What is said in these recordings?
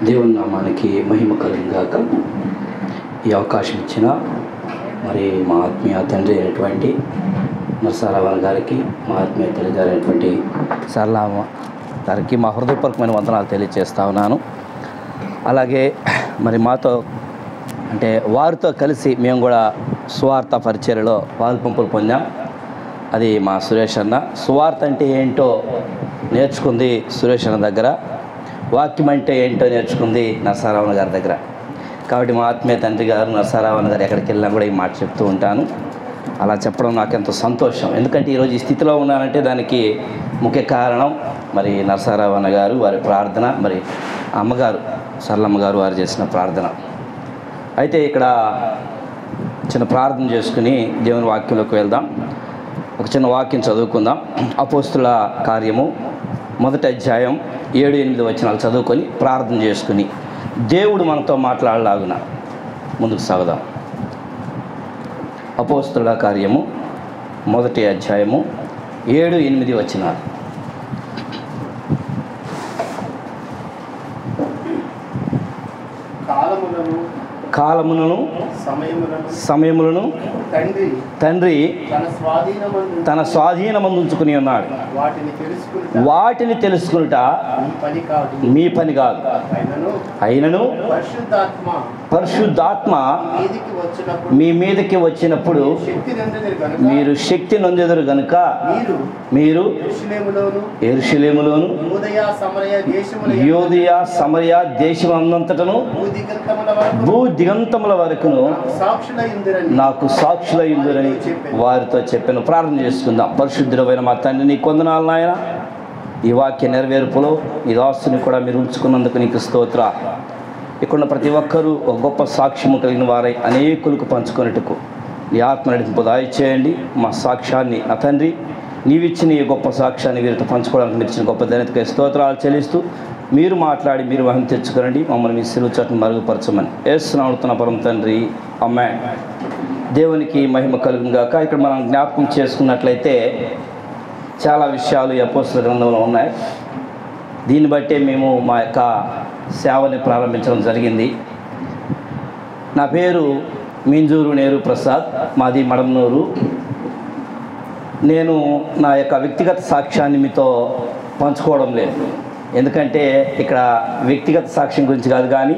దేవుని నామానికి మహిమ కలుగుగాక. ఈ అవకాశం ఇచ్చిన మరి మా ఆత్మీయ తండ్రి అయినటువంటి నరసారావు గారికి, మా ఆత్మీయ తల్లి అయినటువంటి సరళమ్మ గారికి మా హృదయపూర్వకమైన వందనాలు తెలియజేస్తా ఉన్నాను. అలాగే మరి మాతో అంటే వారితో కలిసి మేము కూడా సువార్త పరిచర్యలో పాలుపంపులు పొందాం. అది మా సురేష్ అన్న. సువార్త అంటే ఏంటో నేర్చుకుంది సురేష్ అన్న దగ్గర, వాక్యం అంటే ఏంటో నేర్చుకుంది నరసారావు గారి దగ్గర. కాబట్టి మా ఆత్మీయ తండ్రి గారు నరసారావు గారు ఎక్కడికి వెళ్ళినా కూడా ఈ మాట చెప్తూ ఉంటాను. అలా చెప్పడం నాకు ఎంతో సంతోషం. ఎందుకంటే ఈరోజు ఈ స్థితిలో ఉన్నానంటే దానికి ముఖ్య కారణం మరి నరసారావు గారు, వారి ప్రార్థన, మరి అమ్మగారు సరళమ్మ గారు వారు చేసిన ప్రార్థన. అయితే ఇక్కడ చిన్న ప్రార్థన చేసుకుని దేవుని వాక్యంలోకి వెళ్దాం. ఒక చిన్న వాక్యం చదువుకుందాం. అపోస్తుల కార్యము 1వ అధ్యాయం 7-8 వచనాలు చదువుకొని ప్రార్థన చేసుకుని దేవుడు మనతో మాట్లాడలాగున ముందుకు సాగుదాం. అపోస్తుల కార్యము 1వ అధ్యాయము 7-8 వచనాలు. కాలములను సమయములను తండ్రి తన స్వాధీనమందు ఉంచుకుని ఉన్నాడు. వాటిని తెలుసుకునుట మీ పని కాదు. అయినను పరిశుద్ధాత్మ మీ మీదకి వచ్చినప్పుడు మీరు శక్తి నొందెదరు గనుక మీరు యెరూషలేములోను యూదయ సమరయ దేశమంతటను భూ దిగంతముల వరకును నాకు సాక్షులయ్యుందురని వారితో చెప్పాను. ప్రార్థన చేసుకుందాం. పరిశుద్ధుడైన మా తండ్రి, నీ కొందనాలు నాయన, ఈ వాక్య నెరవేర్పులో ఈ దాసుని కూడా మీరు ఉంచుకున్నందుకు నీకు స్తోత్ర. ఇక్కడ ప్రతి ఒక్కరూ ఒక గొప్ప సాక్ష్యము కలిగిన వారై అనేకులకు పంచుకునేట్టుకు నీ ఆత్మ నడిపింపు దయచేయండి. మా సాక్ష్యాన్ని నా తండ్రి నీవిచ్చిన ఈ గొప్ప సాక్ష్యాన్ని వీరితో పంచుకోవడానికి మీరు ఇచ్చిన గొప్ప ధన్యతకై స్తోత్రాలు చెల్లిస్తూ మీరు మాట్లాడి మీరు వహం తెచ్చుకోనండి. మమ్మల్ని మీ సిలువ చాటును మరుగుపరచమని యేసునామమున పరమ తండ్రి, ఆమేన్. దేవునికి మహిమ కలుగుగాక. ఇక్కడ మనం జ్ఞాపకం చేసుకున్నట్లయితే చాలా విషయాలు ఈ అపోస్తల గ్రంథంలో ఉన్నాయి. దీన్ని బట్టే మేము మా యొక్క సేవని ప్రారంభించడం జరిగింది. నా పేరు మింజూరు నేరు ప్రసాద్, మాది మడమనూరు. నేను నా యొక్క వ్యక్తిగత సాక్ష్యాన్ని మీతో పంచుకోవడం లేదు. ఎందుకంటే ఇక్కడ వ్యక్తిగత సాక్ష్యం గురించి కాదు, కానీ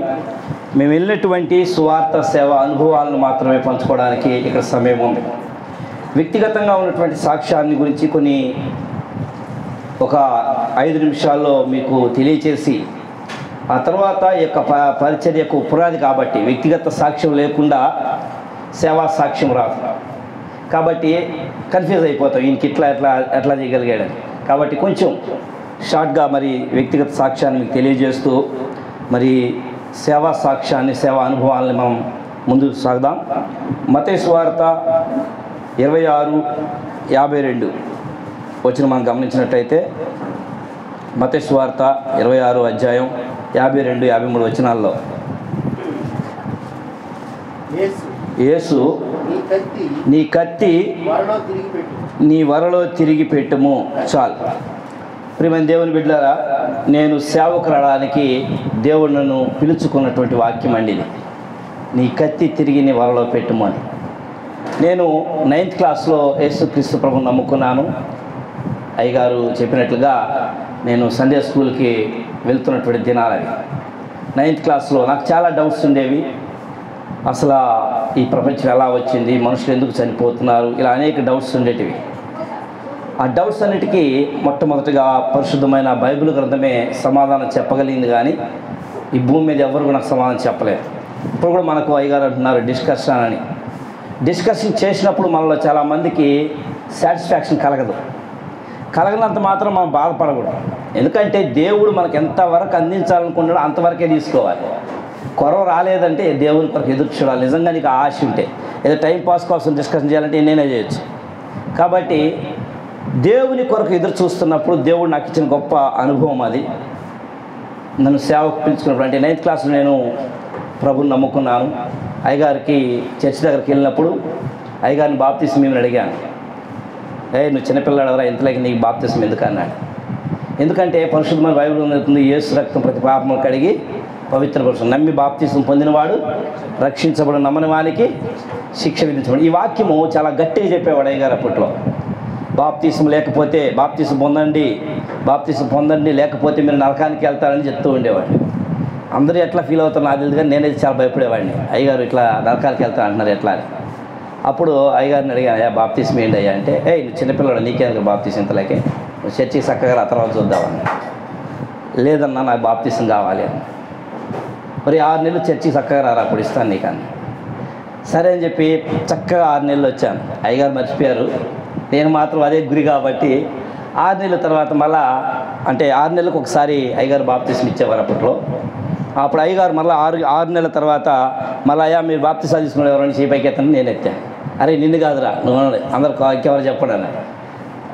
మేము వెళ్ళినటువంటి సువార్త సేవ అనుభవాలను మాత్రమే పంచుకోవడానికి ఇక్కడ సమయం ఉంది. వ్యక్తిగతంగా ఉన్నటువంటి సాక్ష్యాన్ని గురించి కొన్ని ఒక 5 నిమిషాల్లో మీకు తెలియచేసి ఆ తర్వాత ఈ యొక్క పరిచర్యకు పునాది కాబట్టి వ్యక్తిగత సాక్ష్యం లేకుండా సేవా సాక్ష్యం రాదు. కాబట్టి కన్ఫ్యూజ్ అయిపోతాం, ఈయనకి ఎట్లా చేయగలిగాడని. కాబట్టి కొంచెం షార్ట్గా మరి వ్యక్తిగత సాక్ష్యాన్ని మీకు తెలియజేస్తూ మరి సేవా సాక్ష్యాన్ని, సేవా అనుభవాలని మనం ముందుకు సాగుదాం. మత్తయి సువార్త 26:52 వచ్చిన మనం గమనించినట్టయితే మత్తయి సువార్త 26వ అధ్యాయం 52-53 వచనాల్లో యేసు నీ కత్తి నీ వరలో తిరిగి పెట్టుము. చాలు. ప్రియమైన దేవుని బిడ్డలారా, నేను సేవకు రావడానికి దేవుడు నన్ను పిలుచుకున్నటువంటి వాక్యం అండి ఇది. నీ కత్తి తిరిగి నీ వరలో పెట్టుము అని. నేను 9th క్లాస్లో యేసుక్రీస్తు ప్రభువుని నమ్ముకున్నాను. అయ్యగారు చెప్పినట్లుగా నేను సండే స్కూల్కి వెళ్తున్నటువంటి దినాలవి. 9th క్లాస్లో నాకు చాలా డౌట్స్ ఉండేవి. అసలు ఈ ప్రపంచం ఎలా వచ్చింది, మనుషులు ఎందుకు చనిపోతున్నారు, ఇలా అనేక డౌట్స్ ఉండేటివి. ఆ డౌట్స్ అన్నిటికీ మొట్టమొదటిగా పరిశుద్ధమైన బైబిల్ గ్రంథమే సమాధానం చెప్పగలిగింది, కానీ ఈ భూమి మీద ఎవరు నాకు సమాధానం చెప్పలేదు. ఇప్పుడు కూడా మనకు అయ్యగారు అంటున్నారు డిస్కషన్ అని. డిస్కషన్ చేసినప్పుడు మనలో చాలామందికి సాటిస్ఫాక్షన్ కలగనంత మాత్రం మనం బాధపడకూడదు. ఎందుకంటే దేవుడు మనకు ఎంతవరకు అందించాలనుకుంటాడో అంతవరకే తీసుకోవాలి. కొరవ రాలేదంటే దేవుని కొరకు ఎదురు చూడాలి. నిజంగా నీకు ఆశ ఉంటే ఏదో టైంపాస్ కోసం డిస్కషన్ చేయాలంటే నేనే చేయొచ్చు. కాబట్టి దేవుని కొరకు ఎదురు చూస్తున్నప్పుడు దేవుడు నాకు ఇచ్చిన గొప్ప అనుభవం అది. నన్ను సేవకు పిలుచుకున్నప్పుడు అంటే 9th క్లాస్లో నేను ప్రభుని నమ్ముకున్నాను. అయ్యగారికి చర్చి దగ్గరికి వెళ్ళినప్పుడు అయ్యగారిని బాప్తిసం ఏమని అడిగాను. నువ్వు చిన్నపిల్లాడవరా, ఇంతలోకి నీకు బాప్తిసం ఎందుకు అన్నాడు. ఎందుకంటే పరిశుద్ధమైన బైబిల్ అవుతుంది, యేసు రక్తం ప్రతి పాపము కడిగి పవిత్రపరచు. నమ్మి బాప్తిసం పొందినవాడు రక్షించబడు, నమ్మని వానికి శిక్ష విధించబడు. ఈ వాక్యము చాలా గట్టిగా చెప్పేవాడు అయ్యగారు అప్పట్లో. బాప్తిసం లేకపోతే బాప్తిసం పొందండి లేకపోతే మీరు నరకానికి వెళ్తారని చెప్తూ ఉండేవాడు. అందరూ ఎట్లా ఫీల్ అవుతారు నాకు తెలియదు, కానీ నేనైతే చాలా భయపడేవాడిని. అయ్యగారు ఇట్లా నరకానికి వెళ్తా అంటున్నారు ఎట్లా అని. అప్పుడు అయ్యగారిని అడిగాను, అయ్యా బాప్తిసం ఏంటి అయ్యా అంటే, నువ్వు చిన్నపిల్లడు నీకేందుకు బాప్తిసం ఇంతలోకే, నువ్వు చర్చికి చక్కగా ఆ తర్వాత చూద్దామని. లేదన్నా నాకు బాప్తిసం కావాలి అని. మరి 6 నెలలు చర్చికి చక్కగా రారా అప్పుడు ఇస్తాను నీకు అని. సరే అని చెప్పి చక్కగా 6 నెలలు వచ్చాను. అయ్యగారు మర్చిపోయారు, నేను మాత్రం అదే గురి కాబట్టి 6 నెలల తర్వాత మళ్ళా అంటే 6 నెలలకు ఒకసారి అయ్యగారు బాప్తిసం ఇచ్చేవారు అప్పట్లో. అప్పుడు అయ్యగారు మళ్ళీ 6 నెలల తర్వాత మళ్ళీ అయ్యా మీరు బాప్తిసాలు తీసుకునే ఎవరైనా చేపైకి ఎత్తాను నేను ఎత్తాను. అరే నిన్ను కాదురా నువ్వు అందరు ఇంకెవరు చెప్పండి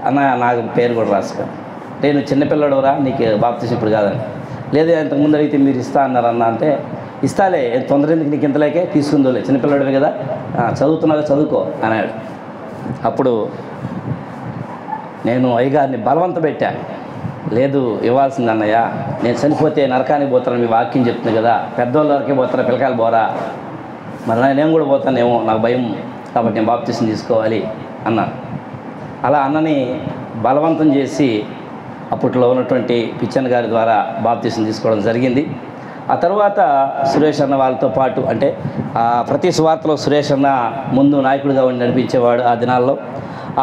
అన్న నాకు పేరు కూడా రాసుకో, నేను చిన్నపిల్లడురా నీకు బాప్తిసం ఇప్పుడు కాదని. లేదా ఇంతకుముందు అడిగితే మీరు ఇస్తా అన్నారన్న అంటే, ఇస్తాలే తొందర ఎందుకు నీకు ఇంతలేకే తీసుకుందోలే చిన్నపిల్లడివి కదా చదువుతున్నాగా చదువుకో అన్నాడు. అప్పుడు నేను అయ్యగారిని బలవంత పెట్టాను, లేదు ఇవ్వాల్సింది అన్నయ్య, నేను చనిపోతే నరకానికి పోతాను మీ వాక్యం చెప్తుంది కదా, పెద్దవాళ్ళ వరకే పోతారా పిల్లకాయలు పోరా, మరి నేను కూడా పోతానేమో నాకు భయం కాబట్టి నేను బాప్తిసం తీసుకోవాలి అన్నాను. అలా అన్నని బలవంతం చేసి అప్పట్లో ఉన్నటువంటి పిచ్చన్న గారి ద్వారా బాప్తిసం తీసుకోవడం జరిగింది. ఆ తర్వాత సురేష్ అన్న వాళ్ళతో పాటు అంటే ప్రతి సువార్తలో సురేష్ అన్న ముందు నాయకుడిగా ఉండి నడిపించేవాడు ఆ దినాల్లో.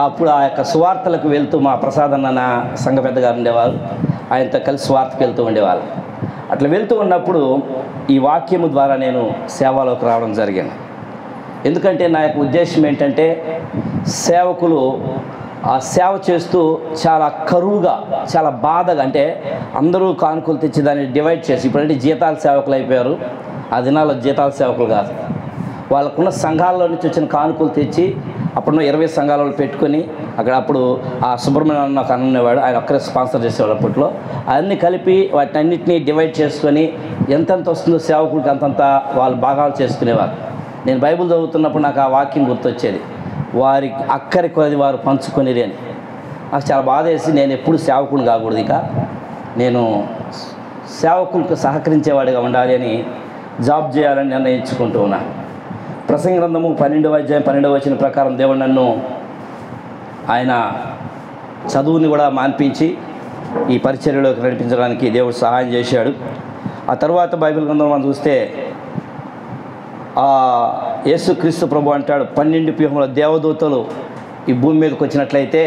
అప్పుడు ఆ యొక్క సువార్తలకు వెళ్తూ మా ప్రసాద్ అన్న నా సంఘ పెద్దగారు ఉండేవారు, ఆయనతో కలిసి సువార్తకు వెళ్తూ ఉండేవాళ్ళు. అట్లా వెళ్తూ ఉన్నప్పుడు ఈ వాక్యము ద్వారా నేను సేవలోకి రావడం జరిగింది. ఎందుకంటే నా యొక్క ఉద్దేశం ఏంటంటే సేవకులు ఆ సేవ చేస్తూ చాలా కరువుగా చాలా బాధగా, అంటే అందరూ కానుకలు తెచ్చి దాన్ని డివైడ్ చేసి, ఇప్పుడంటే జీతాల సేవకులు అయిపోయారు, ఆ దినాల్లో జీతాల సేవకులు కాదు, వాళ్ళకున్న సంఘాల్లో నుంచి వచ్చిన కానుకలు తెచ్చి అప్పుడు 20 సంఘాలలో పెట్టుకొని అక్కడ అప్పుడు ఆ సుబ్రహ్మణ్యం నాకు అన్నవాడు, ఆయన ఒక్కరే స్పాన్సర్ చేసేవాడు అప్పట్లో. అవన్నీ కలిపి వాటిని అన్నింటినీ డివైడ్ చేసుకొని ఎంతెంత వస్తుందో సేవకుడికి అంతంత వాళ్ళు భాగాలు చేసుకునేవారు. నేను బైబిల్ చదువుతున్నప్పుడు నాకు ఆ వాక్యం గుర్తొచ్చేది, వారి అక్కరి కొద్ది వారు పంచుకొనిరి అని. నాకు చాలా బాధ వేసి నేను ఎప్పుడు సేవకుని కాకూడదు, ఇక నేను సేవకులకు సహకరించేవాడిగా ఉండాలి అని జాబ్ చేయాలని నిర్ణయించుకుంటూ ఉన్నాను. ప్రసంగ గ్రంథము 12వ అధ్యాయం 12వ వచనం ప్రకారం దేవుడు నన్ను ఆయన చదువుని కూడా మాన్పించి ఈ పరిచర్యలోకి నడిపించడానికి దేవుడు సహాయం చేశాడు. ఆ తర్వాత బైబిల్ గ్రంథం మనం చూస్తే యేసుక్రీస్తు ప్రభు అంటాడు, 12 వ్యూహముల దేవదూతలు ఈ భూమి మీదకి వచ్చినట్లయితే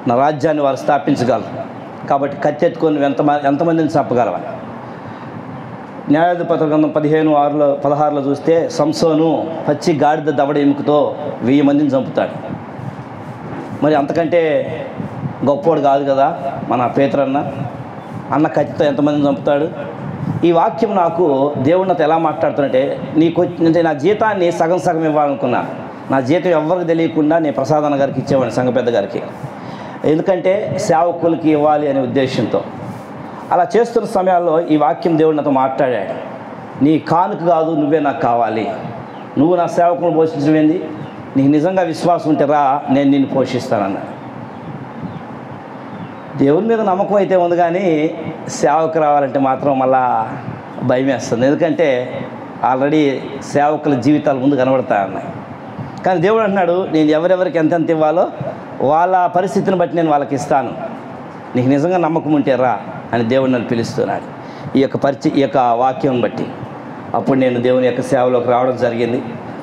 నా రాజ్యాన్ని వారు స్థాపించగలరు, కాబట్టి కత్తెత్తుకొని ఎంతమందిని చంపగలవని. న్యాయాధిపతుల గ్రంథం 15:16 చూస్తే సంసోను పచ్చి గాడిద దవడ ఎముకతో 1000 మందిని చంపుతాడు. మరి అంతకంటే గొప్పవాడు కాదు కదా మన పేతురన్న, అన్న కత్తితో ఎంతమందిని చంపుతాడు. ఈ వాక్యం నాకు దేవుడు నాతో ఎలా మాట్లాడుతుంటే, అంటే నా జీతాన్ని సగం సగం ఇవ్వాలనుకున్నా, నా జీతం ఎవరికి తెలియకుండా నేను ప్రసాద్ అన్న గారికి ఇచ్చేవాడిని, సంఘ పెద్ద గారికి, ఎందుకంటే సేవకులకి ఇవ్వాలి అనే ఉద్దేశంతో. అలా చేస్తున్న సమయాల్లో ఈ వాక్యం దేవుడు నాతో మాట్లాడాడు, నీ కానుక కాదు నువ్వే నాకు కావాలి, నువ్వు నా సేవకులను పోషించవేంది, నీకు నిజంగా విశ్వాసం ఉంటే రా నేను నిన్ను పోషిస్తానన్నాడు. దేవుని మీద నమ్మకం అయితే ఉంది, కానీ సేవకు రావాలంటే మాత్రం మళ్ళా భయం వేస్తుంది, ఎందుకంటే ఆల్రెడీ సేవకుల జీవితాలు ముందు కనబడతా ఉన్నాయి. కానీ దేవుడు అంటున్నాడు, నేను ఎవరెవరికి ఎంతెంత ఇవ్వాలో వాళ్ళ పరిస్థితిని బట్టి నేను వాళ్ళకి ఇస్తాను, నీకు నిజంగా నమ్మకం ఉంటే రా అని దేవుడు నన్ను పిలుస్తున్నాడు ఈ యొక్క వాక్యం బట్టి. అప్పుడు నేను దేవుని యొక్క సేవలోకి రావడం జరిగింది.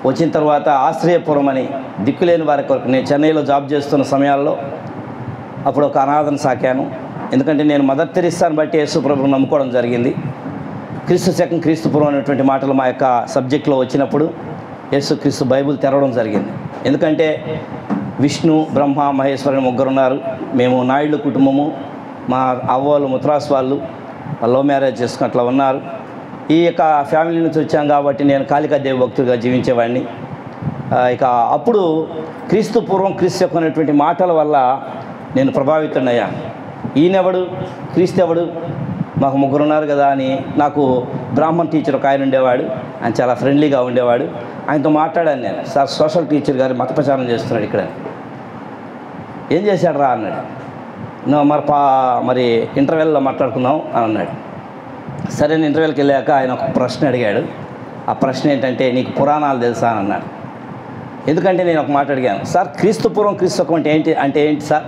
వచ్చిన తర్వాత ఆశ్రయపురం అని దిక్కులేని వారి కొరకు, నేను చెన్నైలో జాబ్ చేస్తున్న సమయాల్లో అప్పుడు ఒక అనాథను సాకాను. ఎందుకంటే నేను మదర్ తెరిసాను బట్టి యేసు ప్రభువును నమ్ముకోవడం జరిగింది. క్రీస్తు శకం క్రీస్తుపురం అనేటువంటి మాటలు మా యొక్క సబ్జెక్ట్లో వచ్చినప్పుడు యేసుక్రీస్తు బైబిల్ తెరవడం జరిగింది. ఎందుకంటే విష్ణు బ్రహ్మ మహేశ్వరుని 3 ఉన్నారు. మేము నాయుడు కుటుంబము, మా అవ్వలు ముత్రాస్ వాళ్ళు లవ్ మ్యారేజ్ చేసుకుని అట్లా ఉన్నారు. ఈ యొక్క ఫ్యామిలీ నుంచి వచ్చాం కాబట్టి నేను కాళికాదేవి భక్తుడిగా జీవించేవాడిని. ఇక అప్పుడు క్రీస్తు పూర్వం క్రీస్తు యొక్క అనేటువంటి మాటల వల్ల నేను ప్రభావితుడయ్యాను. ఈయనెవడు, క్రీస్తు ఎవడు, మాకు 3 ఉన్నారు కదా అని. నాకు బ్రాహ్మణ్ టీచర్ ఒక ఆయన ఉండేవాడు, ఆయన చాలా ఫ్రెండ్లీగా ఉండేవాడు. ఆయనతో మాట్లాడాను నేను, సార్ సోషల్ టీచర్ గారు మత ప్రచారం చేస్తున్నాడు ఇక్కడ, ఏం చేశాడు రా అన్నాడు. నువ్వు మరి ఇంటర్వెల్లో మాట్లాడుకుందాం అని అన్నాడు. సరే ఇంటర్వ్యూకి వెళ్ళాక ఆయన ఒక ప్రశ్న అడిగాడు. ఆ ప్రశ్న ఏంటంటే, నీకు పురాణాలు తెలుసా అని అన్నాడు. ఎందుకంటే నేను ఒక మాట అడిగాను, సార్ క్రీస్తు పూర్వం క్రీస్తు అంటే ఏంటి సార్?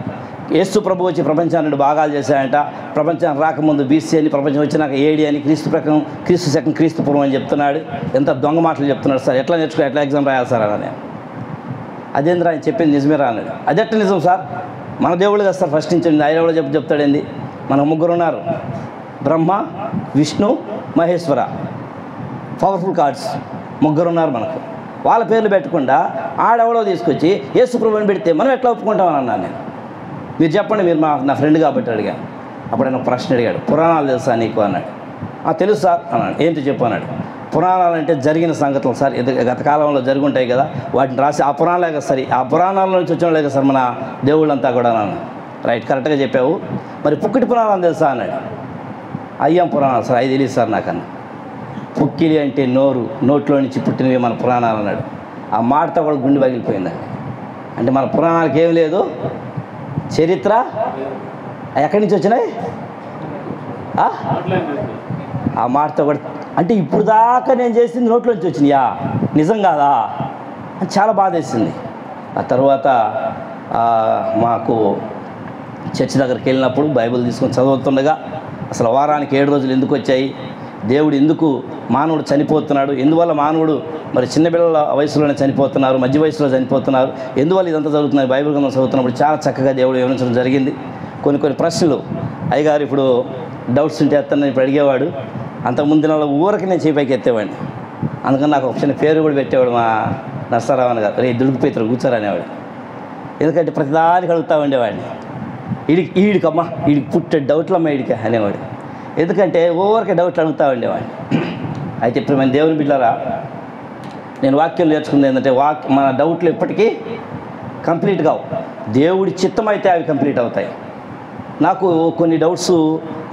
యేసు ప్రభు వచ్చి ప్రపంచాన్ని భాగాలు చేశాయంట, ప్రపంచాన్ని రాకముందు BC అని, ప్రపంచం వచ్చినాక AD అని, క్రీస్తు ప్రకారం క్రీస్తు శకం క్రీస్తు పూర్వం అని చెప్తున్నాడు. ఎంత దొంగ మాటలు చెప్తున్నాడు సార్, ఎట్లా నేర్చుకో, ఎట్లా ఎగ్జామ్ రాయాలి సార్ అని. అదేంద్ర ఆయన చెప్పింది నిజమే రా అన్నాడు. అదెట్ట నిజం సార్, మన దేవుళ్ళు కదా సార్ ఫస్ట్ నుంచి ఆయన ఎవడో చెప్తాడేంది. మనకు 3 ఉన్నారు, బ్రహ్మ, విష్ణు, మహేశ్వర, పవర్ఫుల్ గాడ్స్ 3 ఉన్నారు మనకు. వాళ్ళ పేర్లు పెట్టకుండా ఆడెవడో తీసుకొచ్చి యేసు ప్రభువుని పెడితే మనం ఎట్లా ఒప్పుకుంటామని అన్నాను నేను. మీరు చెప్పండి, మీరు నా ఫ్రెండ్ కాబట్టి అడిగాను. అప్పుడు ఆయన ఒక ప్రశ్న అడిగాడు, పురాణాలు తెలుసా నీకు అన్నాడు. తెలుసు సార్ అన్నాడు. ఏంటి చెప్పు అన్నాడు. పురాణాలు అంటే జరిగిన సంగతులు సార్, గత కాలంలో జరుగుంటాయి కదా, వాటిని రాసి ఆ పురాణాలే కదా సరే, ఆ పురాణాల నుంచి వచ్చినలే కదా సార్ మన దేవుళ్ళంతా కూడా అన్నాను. రైట్, కరెక్ట్గా చెప్పావు. మరి పుక్కిటి పురాణాలు తెలుసా అన్నాడు. అయ్యాం పురాణాలు సార్, అవి తెలియదు సార్ నాకన్నా. పుక్కిలి అంటే నోరు, నోట్లో నుంచి పుట్టినవి మన పురాణాలు అన్నాడు. ఆ మాటతో కూడా గుండె పగిలిపోయిందండి. అంటే మన పురాణాలకు ఏం లేదు, చరిత్ర ఎక్కడి నుంచి వచ్చినాయి, ఆ మాటతో కూడా. అంటే ఇప్పుడు దాకా నేను చేసింది నోట్లోంచి వచ్చినాయా, నిజం కాదా అని చాలా బాధ వేసింది. ఆ తర్వాత మాకు చర్చి దగ్గరికి వెళ్ళినప్పుడు బైబిల్ తీసుకొని చదువుతుండగా అసలు వారానికి 7 రోజులు ఎందుకు వచ్చాయి, దేవుడు ఎందుకు మానవుడు చనిపోతున్నాడు, ఎందువల్ల మానవుడు మరి చిన్న పిల్లల వయసులోనే చనిపోతున్నారు, మధ్య వయసులో చనిపోతున్నారు, ఎందువల్ల ఇదంతా జరుగుతున్నారు, బైబిల్ గ్రంథం చదువుతున్నప్పుడు చాలా చక్కగా దేవుడు వివరించడం జరిగింది. కొన్ని ప్రశ్నలు అయ్యగారు ఇప్పుడు డౌట్స్ ఉంటే ఎత్తానని ఇప్పుడు అడిగేవాడు. అంతకుముందు నెల ఊరికి నేను చేపైకి ఎత్తేవాడిని. అందుకని నాకు ఒక చిన్న పేరు కూడా పెట్టేవాడు మా నరసరావణ గారు, రే దుడుకుపోతారు కూర్చోరనేవాడు. ఎందుకంటే ప్రతిదానికి అడుగుతూ ఉండేవాడిని, ఈడికమ్మా వీడికి పుట్టే డౌట్లమ్మా వీడికి అనేవాడు. ఎందుకంటే ఊరికే డౌట్లు అడుగుతూ ఉండేవాడిని. అయితే ఇప్పుడు మన దేవుని బిడ్డలారా, నేను వాక్యం నేర్చుకుంది ఏంటంటే, మన డౌట్లు ఎప్పటికీ కంప్లీట్ కావు, దేవుడి చిత్తం అయితే అవి కంప్లీట్ అవుతాయి. నాకు కొన్ని డౌట్స్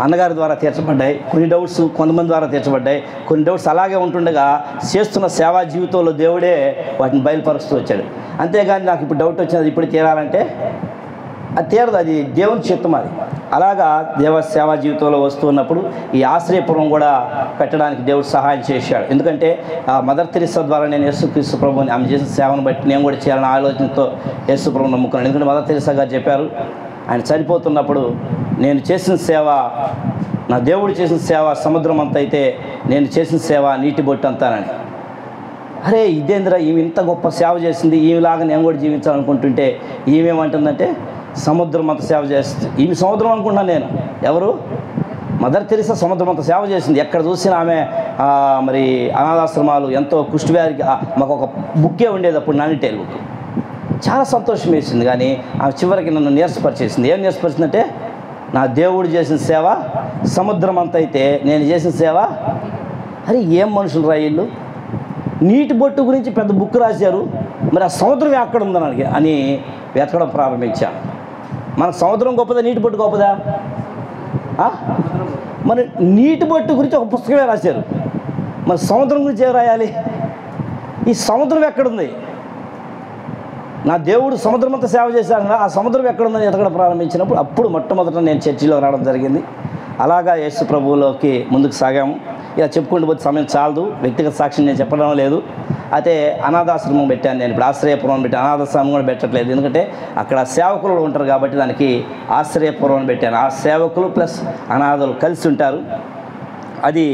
అన్నగారి ద్వారా తీర్చబడ్డాయి, కొన్ని డౌట్స్ కొంతమంది ద్వారా తీర్చబడ్డాయి, కొన్ని డౌట్స్ అలాగే ఉంటుండగా చేస్తున్న సేవా జీవితంలో దేవుడే వాటిని బయలుపరుస్తూ వచ్చాడు. అంతేగాని నాకు ఇప్పుడు డౌట్ వచ్చినది ఇప్పుడు తీరాలంటే అది తీరదు, అది దేవుని చిత్తం అది. అలాగా సేవా జీవితంలో వస్తున్నప్పుడు ఈ ఆశ్రయపురం కూడా పెట్టడానికి దేవుడు సహాయం చేశాడు. ఎందుకంటే మదర్ తెరిసా ద్వారా నేను యేసుక్రీస్తు ప్రభువుని ఆమె చేసిన సేవను బట్టి నేను కూడా చేయాలని ఆలోచనతో యేసు ప్రభువుని నమ్ముకున్నాను. ఎందుకంటే మదర్ తెరిసా గారు చెప్పారు, ఆయన చనిపోతున్నప్పుడు నేను చేసిన సేవ, నా దేవుడు చేసిన సేవ సముద్రం అంత అయితే నేను చేసిన సేవ నీటి బొట్టు అంతానని. అరే ఇదేంద్ర, ఈమె ఇంత గొప్ప సేవ చేసింది, ఈమెలాగా నేను కూడా జీవించాలనుకుంటుంటే ఈమెమంటుందంటే సముద్రం అంత సేవ చేస్తుంది. ఈమె సముద్రం అనుకుంటున్నాను నేను. ఎవరు? మదర్ తెరిసా సముద్రం అంత సేవ చేసింది. ఎక్కడ చూసినా ఆమె మరి అనాథాశ్రమాలు, ఎంతో కుష్టివ్యాధికి మాకు ఒక బుక్కే ఉండేది అప్పుడు, నానిటేల్ బుక్. చాలా సంతోషం వేసింది. కానీ ఆమె చివరికి నన్ను నీరసపరిచేసింది. ఏం నీరసపరిచిందంటే, నా దేవుడు చేసిన సేవ సముద్రం అంత అయితే నేను చేసిన సేవ. అరే ఏం మనుషులు రా వీళ్ళు, నీటి బొట్టు గురించి పెద్ద బుక్ రాశారు, మరి ఆ సముద్రం ఎక్కడ ఉందని అని వెతకడం ప్రారంభించాను. మన సముద్రం గొప్పదా, నీటి బొట్టు గొప్పదా? మరి నీటి బొట్టు గురించి ఒక పుస్తకమే రాశారు, మరి సముద్రం గురించి ఏం రాయాలి? ఈ సముద్రం ఎక్కడుంది? నా దేవుడు సముద్రం అంతా సేవ చేశాను, ఆ సముద్రం ఎక్కడుందని ఎతకడం ప్రారంభించినప్పుడు అప్పుడు మొట్టమొదట నేను చర్చిలో రావడం జరిగింది. అలాగా యేసు ప్రభువులోకి ముందుకు సాగాము. ఇలా చెప్పుకుంటూ పోతే సమయం చాలదు, వ్యక్తిగత సాక్ష్యం నేను చెప్పడం లేదు. అయితే అనాథాశ్రమం పెట్టాను నేను, ఇప్పుడు ఆశ్రయపురం పెట్టాను. అనాథాశ్రమం కూడా పెట్టట్లేదు, ఎందుకంటే అక్కడ సేవకులు ఉంటారు కాబట్టి దానికి ఆశ్రయపురం పెట్టాను. ఆ సేవకులు ప్లస్ అనాథలు కలిసి ఉంటారు. అది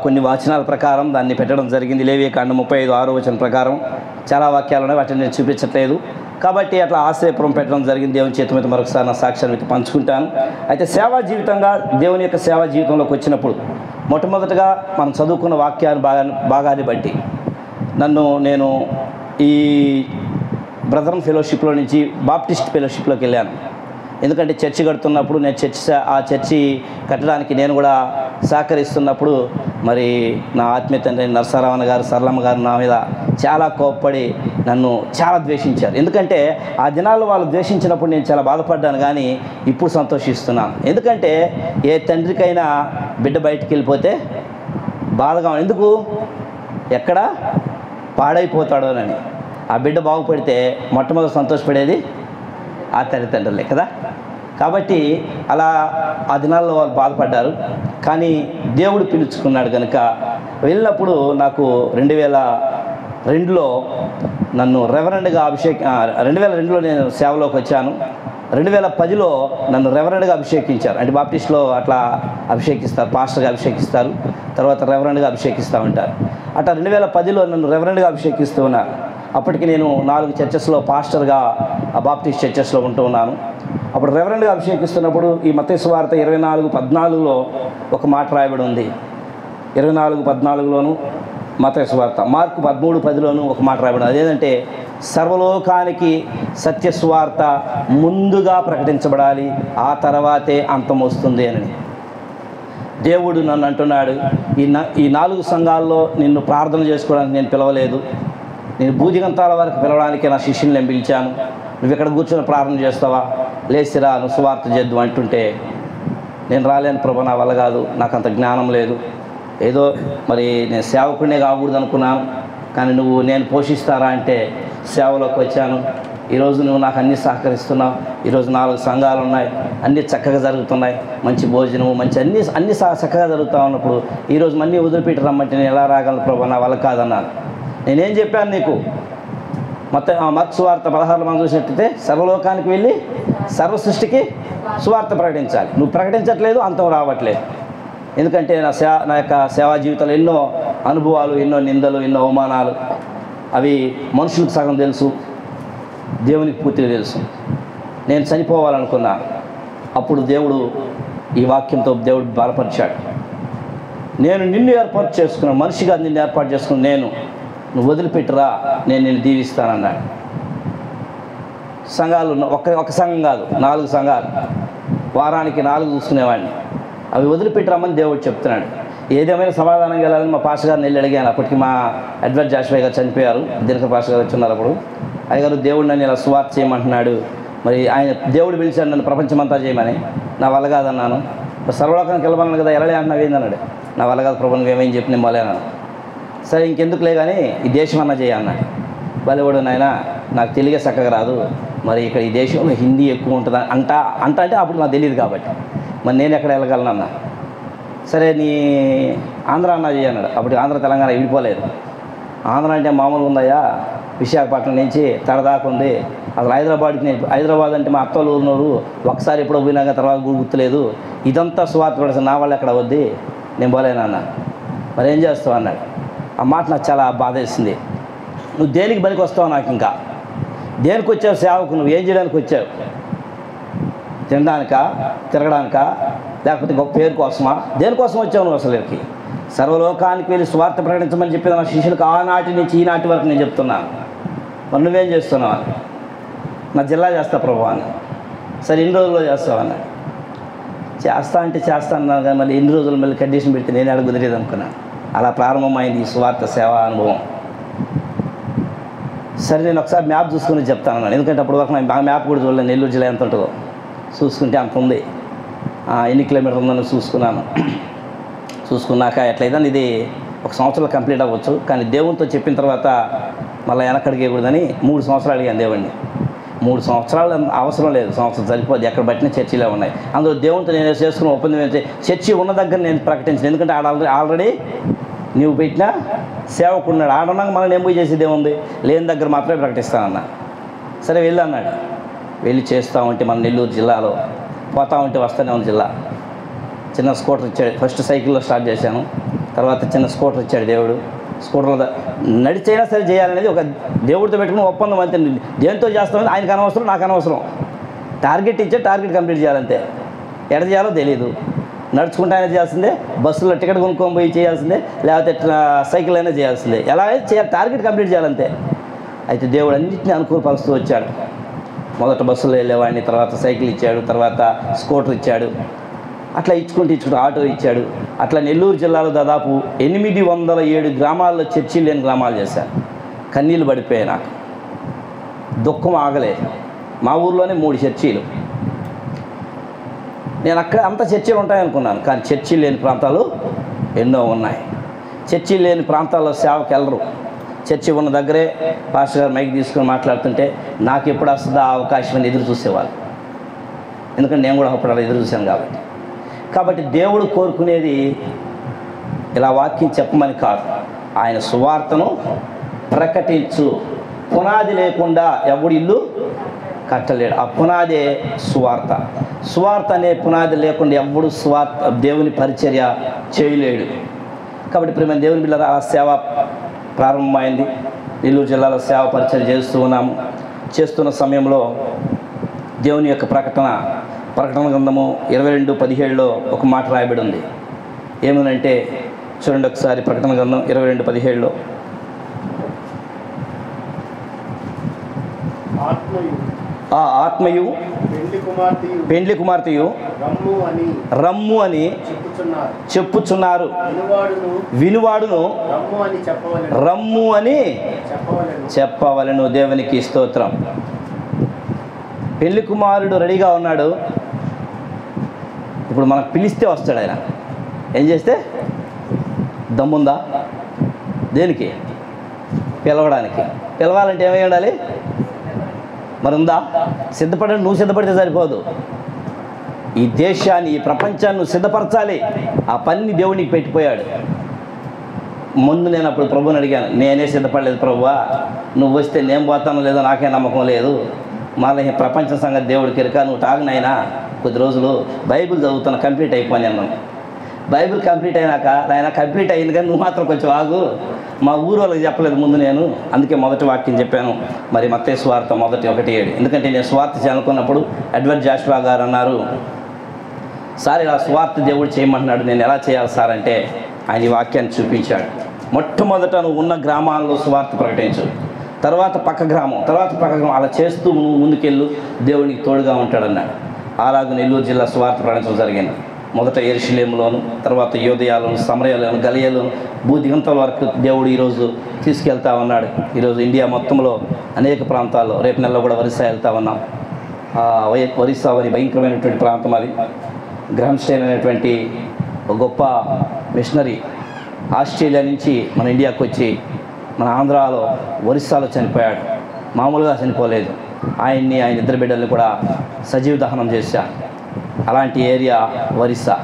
కొన్ని వచనాల ప్రకారం దాన్ని పెట్టడం జరిగింది. లేవియకాండం 35:6 వచనం ప్రకారం చాలా వాక్యాలు ఉన్నాయి, వాటిని నేను చూపించట్లేదు కాబట్టి అట్లా ఆశ్రయపురం పెట్టడం జరిగింది. దేవుని చేతి మీద మరొకసారి నా సాక్ష్యాన్ని మీకు పంచుకుంటాను. అయితే సేవా జీవితంగా దేవుని యొక్క సేవా జీవితంలోకి వచ్చినప్పుడు మొట్టమొదటిగా మనం చదువుకున్న వాక్యాన్ని భాగాన్ని బట్టి నేను ఈ బ్రదరన్ ఫెలోషిప్లో నుంచి బాప్టిస్ట్ ఫెలోషిప్లోకి వెళ్ళాను. ఎందుకంటే చర్చి కడుతున్నప్పుడు నేను ఆ చర్చి కట్టడానికి నేను కూడా సహకరిస్తున్నప్పుడు మరి నా ఆత్మీయ తండ్రి నరసరావణ గారు, సరళమ్మ గారు నా మీద చాలా కోప్పడి నన్ను చాలా ద్వేషించారు. ఎందుకంటే ఆ దినాల్లో వాళ్ళు ద్వేషించినప్పుడు నేను చాలా బాధపడ్డాను, కానీ ఇప్పుడు సంతోషిస్తున్నాను. ఎందుకంటే ఏ తండ్రికైనా బిడ్డ బయటికి వెళ్ళిపోతే బాధగా, ఎందుకు ఎక్కడ పాడైపోతాడోనని. ఆ బిడ్డ బాగుపడితే మొట్టమొదటి సంతోషపడేది ఆ తల్లిదండ్రులే కదా. కాబట్టి అలా ఆ దినాల్లో వాళ్ళు బాధపడ్డారు. కానీ దేవుడు పిలుచుకున్నాడు కనుక వెళ్ళినప్పుడు నాకు 2002లో నన్ను రెవరెండ్గా 2002లో నేను సేవలోకి వచ్చాను. 2010లో నన్ను రెవరెండ్గా అభిషేకించారు. అంటే బాప్టిస్ట్లో అట్లా అభిషేకిస్తారు, పాస్టర్గా అభిషేకిస్తారు, తర్వాత రెవరెండ్గా అభిషేకిస్తూ ఉంటారు. అట్లా 2010లో నన్ను రెవరెండ్గా అభిషేకిస్తూ ఉన్నారు. అప్పటికి నేను 4 చర్చెస్లో పాస్టర్గా బాప్టిస్ట్ చర్చెస్లో ఉంటూ ఉన్నాను. అప్పుడు రెవరెండ్గా అభిషేకిస్తున్నప్పుడు ఈ మత్తయి సువార్త 24:14లో ఒక మాట రాయబడి ఉంది. 24:14లోను మత్తయి సువార్త, మార్కు 13:10లోను ఒక మాట రాయబడి ఉంది. అదేంటంటే సర్వలోకానికి సత్య సువార్త ముందుగా ప్రకటించబడాలి, ఆ తర్వాతే అంతం వస్తుంది అని దేవుడు నన్ను అంటున్నాడు. ఈ 4 సంఘాల్లో నిన్ను ప్రార్థన చేసుకోవడానికి నేను పిలవలేదు. నేను భూదిగంతాల వరకు పిలవడానికి నా శిష్యుని నేను పిలిచాను. నువ్వు ఇక్కడ కూర్చొని ప్రార్థన చేస్తావా, లేచిరా నువ్వు సువార్త చేద్దు అంటుంటే నేను రాలేను ప్రభు, నా వల్ల కాదు, నాకు అంత జ్ఞానం లేదు, ఏదో మరి నేను సేవకుడినే కాకూడదు అనుకున్నాను, కానీ నేను పోషిస్తారా అంటే సేవలోకి వచ్చాను. ఈరోజు నువ్వు నాకు అన్నీ సహకరిస్తున్నావు. ఈరోజు 4 సంఘాలు ఉన్నాయి, అన్నీ చక్కగా జరుగుతున్నాయి, మంచి భోజనము, మంచి అన్నీ చక్కగా జరుగుతూ ఉన్నప్పుడు ఈరోజు మళ్ళీ వదిలిపెట్టి రమ్మంటే నేను ఎలా రాగలను ప్రభు, నా వల్ల కాదన్నాను. నేనేం చెప్పాను నీకు? మార్కు సువార్త 16లో మనం చూసినట్టయితే సర్వలోకానికి వెళ్ళి సర్వ సృష్టికి సువార్త ప్రకటించాలి. నువ్వు ప్రకటించట్లేదు, అంతం రావట్లేదు. ఎందుకంటే నా యొక్క సేవా జీవితంలో ఎన్నో అనుభవాలు, ఎన్నో నిందలు, ఎన్నో అవమానాలు, అవి మనుషులకు సగం తెలుసు, దేవునికి పూర్తిగా తెలుసు. నేను చనిపోవాలనుకున్నాను. అప్పుడు దేవుడు ఈ వాక్యంతో దేవుడు బలపరిచాడు. నేను నిన్ను ఏర్పాటు చేసుకున్నాను, మనిషిగా నిన్ను ఏర్పాటు చేసుకుని నువ్వు వదిలిపెట్టురా, నేను నిన్ను దీవిస్తానన్నాడు. సంఘాలు ఒక సంఘం కాదు, 4 సంఘాలు, వారానికి 4 చూసుకునేవాడిని. అవి వదిలిపెట్టరామని దేవుడు చెప్తున్నాడు. ఏదేమైనా సమాధానం వెళ్ళాలని మా పాస్టర్ గారిని వెళ్ళి అడిగాను. అప్పటికి మా అడ్వైట్ జాషువా గారు చనిపోయారు, దినకర్ పాస్టర్ గారు వచ్చున్నారు. అప్పుడు అయ్యగారు దేవుడు నన్ను ఇలా సువార్త చేయమంటున్నాడు, మరి ఆయన దేవుడు పిలిచాడు నన్ను ప్రపంచమంతా చేయమని. నా వల్ల కాదన్నాను. సర్వలోకానికి వెళ్ళమన్నాను కదా, వెళ్ళలే అన్నావు ఏందన్నాడు. నా వల్ల కాదు ప్రభు, నువ్వేమేం చెప్పి నేను మొలేనాను. సరే ఇంకెందుకులే కానీ ఈ దేశం అన్నా చేయన్నాడు. బలివాడు నాయన నాకు తెలుగే చక్కగా రాదు, మరి ఇక్కడ ఈ దేశంలో హిందీ ఎక్కువ ఉంటుందా అంటే అప్పుడు నాకు తెలియదు కాబట్టి మరి నేను ఎక్కడ వెళ్ళగలను. సరే నీ ఆంధ్ర అన్నా చేయన్నాడు. అప్పుడు ఆంధ్ర తెలంగాణ విడిపోలేదు. ఆంధ్ర అంటే మామూలుగా ఉందయ్యా, విశాఖపట్నం నుంచి తడదాకా ఉంది. అసలు హైదరాబాద్ అంటే మా అత్తలు ఊరినోరు, ఒకసారి ఎప్పుడో పోయినాక తర్వాత గుర్తులేదు. ఇదంతా స్వార్థ పడేసి నా వల్ల ఎక్కడ వద్ది, నేను పోలేనన్నా. మరి ఏం చేస్తావు అన్నాడు. ఆ మాట నాకు చాలా బాధ వేసింది. నువ్వు దేనికి పనికి వస్తావు? నాకు ఇంకా దేనికి వచ్చావు సేవకు? నువ్వు ఏం చేయడానికి వచ్చావు? తినడానికా, తిరగడానికా, లేకపోతే గొప్ప పేరు కోసమా? దేనికోసం వచ్చావు నువ్వు అసలు? సర్వలోకానికి వెళ్ళి స్వార్థ ప్రకటించమని చెప్పిన నా శిష్యులకు ఆనాటి నుంచి ఈనాటి వరకు నేను చెప్తున్నాను. మరి నువ్వేం చేస్తున్నావు అని. నా జిల్లా చేస్తా ప్రభు అని. సరే ఎన్ని రోజుల్లో చేస్తావు అన్నాడు. చేస్తా అన్నాను కానీ మళ్ళీ ఎన్ని రోజులు మళ్ళీ కండిషన్ పెడితే నేను అడుగు కుదిరేది అనుకున్నాను. అలా ప్రారంభమైంది ఈ స్వార్థ సేవా అనుభవం. సరే నేను ఒకసారి మ్యాప్ చూసుకుని చెప్తాను. ఎందుకంటే అప్పుడు వరకు నేను మ్యాప్ కూడా చూడలేదు, నెల్లూరు జిల్లా ఎంత ఉంటుందో. చూసుకుంటే అంత ఉంది, ఎన్ని కిలోమీటర్లు ఉందని చూసుకున్నాను. చూసుకున్నాక ఎట్లయితే ఇది 1 సంవత్సరంలో కంప్లీట్ అవ్వచ్చు, కానీ దేవునితో చెప్పిన తర్వాత మళ్ళీ వెనకడిగేయకూడదని 3 సంవత్సరాలు అడిగాను దేవుడిని. 3 సంవత్సరాలు అవసరం లేదు, సంవత్సరం సరిపోద్ది. ఎక్కడ బట్టిన చర్చిలే ఉన్నాయి. అందులో దేవునితో నేను చేసుకున్న ఒప్పందం ఏంటంటే చర్చి ఉన్న దగ్గర నేను ప్రకటించాను. ఎందుకంటే ఆల్రెడీ నువ్వు పెట్టిన సేవకున్నాడు, ఆడన్నాక మనం ఏం పోయి చేసేది ఏముంది, లేని దగ్గర మాత్రమే ప్రకటిస్తానన్నా. సరే వెళ్ళి అన్నాడు. వెళ్ళి చేస్తూ ఉంటే మన నెల్లూరు జిల్లాలో పోతూ ఉంటే వస్తూనే ఉంది జిల్లా. చిన్న స్కూటర్ ఇచ్చాడు. ఫస్ట్ సైకిల్లో స్టార్ట్ చేశాను, తర్వాత చిన్న స్కూటర్ ఇచ్చాడు దేవుడు. స్కూటర్లో నడిచైనా సరే చేయాలనేది ఒక దేవుడితో పెట్టుకుని ఒప్పందం అంతే. దేంతో చేస్తామని ఆయనకు అనవసరం, నాకు అనవసరం. టార్గెట్ ఇచ్చే టార్గెట్ కంప్లీట్ చేయాలంతే. ఎక్కడ చేయాలో తెలియదు. నడుచుకుంటూ అయినా చేయాల్సిందే, బస్సులో టికెట్ కొనుక్కొని పోయి చేయాల్సిందే, లేకపోతే సైకిల్ అయినా చేయాల్సిందే. ఎలా అయితే చేయాలి, టార్గెట్ కంప్లీట్ చేయాలంతే. అయితే దేవుడు అన్నింటినీ అనుకూలపరుస్తూ వచ్చాడు. మొదట బస్సులో వెళ్ళేవాడిని, తర్వాత సైకిల్ ఇచ్చాడు, తర్వాత స్కూటర్ ఇచ్చాడు. అట్లా ఇచ్చుకుంటూ ఆటో ఇచ్చాడు. అట్లా నెల్లూరు జిల్లాలో దాదాపు 807 గ్రామాల్లో చర్చిలు లేని గ్రామాలు చేశాను. కన్నీళ్ళు పడిపోయాయి నాకు, దుఃఖం ఆగలేదు. మా ఊర్లోనే 3 చర్చీలు. నేను అక్కడ అంత చర్చీలు ఉంటాయనుకున్నాను, కానీ చర్చీలు లేని ప్రాంతాలు ఎన్నో ఉన్నాయి. చర్చీలు లేని ప్రాంతాల్లో సేవకి వెళ్ళరు. చర్చి ఉన్న దగ్గరే పాస్టర్ గారు మైక్ తీసుకొని మాట్లాడుతుంటే నాకు ఎప్పుడు వస్తుందో ఆ అవకాశం అని ఎదురు చూసేవాళ్ళు. ఎందుకంటే నేను కూడా అప్పుడు అలా ఎదురు చూశాను కాబట్టి దేవుడు కోరుకునేది ఇలా వాక్యం చెప్పమని కాదు, ఆయన సువార్తను ప్రకటించు. పునాది లేకుండా ఎవడు ఇల్లు కట్టలేడు. ఆ పునాదే సువార్త. సువార్త అనే పునాది లేకుండా ఎవడు దేవుని పరిచర్య చేయలేడు. కాబట్టి ప్రియమైన దేవుని బిడ్డలారా, ఆ సేవ ప్రారంభమైంది. నెల్లూరు జిల్లాలో సేవ పరిచర్య చేస్తున్న సమయంలో దేవుని యొక్క ప్రకటన గ్రంథము 22:17లో ఒక మాట రాయబడి ఉంది. ఏమనంటే చూడండి ఒకసారి, ప్రకటన గ్రంథం 22:17లో, ఆ ఆత్మయు పెండ్లి కుమార్తెయు రమ్ము అని చెప్పుచున్నారు. వినువాడును రమ్ము అని చెప్పవలెను. దేవునికి స్తోత్రం. పెళ్లి కుమారుడు రెడీగా ఉన్నాడు. ఇప్పుడు మనకు పిలిస్తే వస్తాడు ఆయన. ఏం చేస్తే దమ్ముందా? దేనికి? పిలవడానికి. పిలవాలంటే ఏమై ఉండాలి? మరి ఉందా? సిద్ధపడండి. నువ్వు సిద్ధపడితే సరిపోదు. ఈ దేశాన్ని, ఈ ప్రపంచాన్ని నువ్వు సిద్ధపరచాలి. ఆ పని దేవునికి పెట్టిపోయాడు. ముందు నేను అప్పుడు ప్రభుని అడిగాను, నేనే సిద్ధపడలేదు ప్రభువా, నువ్వు వస్తే నేను పోతానో లేదో నాకే నమ్మకం లేదు. మళ్ళీ ఈ ప్రపంచం సంగతి దేవుడికి ఎరక, నువ్వు తాగినైనా కొద్ది రోజులు బైబిల్ చదువుతాను, కంప్లీట్ అయిపోయి అన్నాను. బైబిల్ కంప్లీట్ అయినాక ఆయన కంప్లీట్ అయింది కానీ నువ్వు మాత్రం కొంచెం ఆగు, మా ఊరు వాళ్ళకి చెప్పలేదు ముందు నేను, అందుకే మొదటి వాక్యం చెప్పాను. మరి మత్తయి సువార్త 1:1-7. ఎందుకంటే నేను సువార్త చేయాలనుకున్నప్పుడు ఎడ్వర్డ్ జాషువా గారు అన్నారు, సార్ ఇలా సువార్త దేవుడు చేయమంటున్నాడు, నేను ఎలా చేయాలి సార్ అంటే ఆయన ఈ వాక్యాన్ని చూపించాడు. మొట్టమొదట నువ్వు ఉన్న గ్రామాల్లో సువార్త ప్రకటించు, తర్వాత పక్క గ్రామం అలా చేస్తూ నువ్వు ముందుకెళ్ళు, దేవునికి తోడుగా ఉంటాడన్నాడు. అలాగే నెల్లూరు జిల్లా సువార్త ప్రకటించడం జరిగింది. మొదట యెరూషలేములోను, తర్వాత యోదయలోను, సమరయలోను, గలిలయలోను, భూదిగంతాల వరకు దేవుడు ఈరోజు తీసుకెళ్తా ఉన్నాడు. ఈరోజు ఇండియా మొత్తంలో అనేక ప్రాంతాల్లో, రేపు నెలలో కూడా ఒరిస్సా వెళ్తా ఉన్నాం. ఒరిస్సా వరి భయంకరమైనటువంటి ప్రాంతం అది. గ్రహం స్టైన్ అనేటువంటి ఒక గొప్ప మిషనరీ ఆస్ట్రేలియా నుంచి మన ఇండియాకు వచ్చి మన ఆంధ్రాలో ఒరిస్సాలో చనిపోయాడు. మామూలుగా చనిపోలేదు. ఆయన ఇద్దరు బిడ్డల్ని కూడా సజీవ దహనం చేశారు. అలాంటి ఏరియా ఒరిస్సా.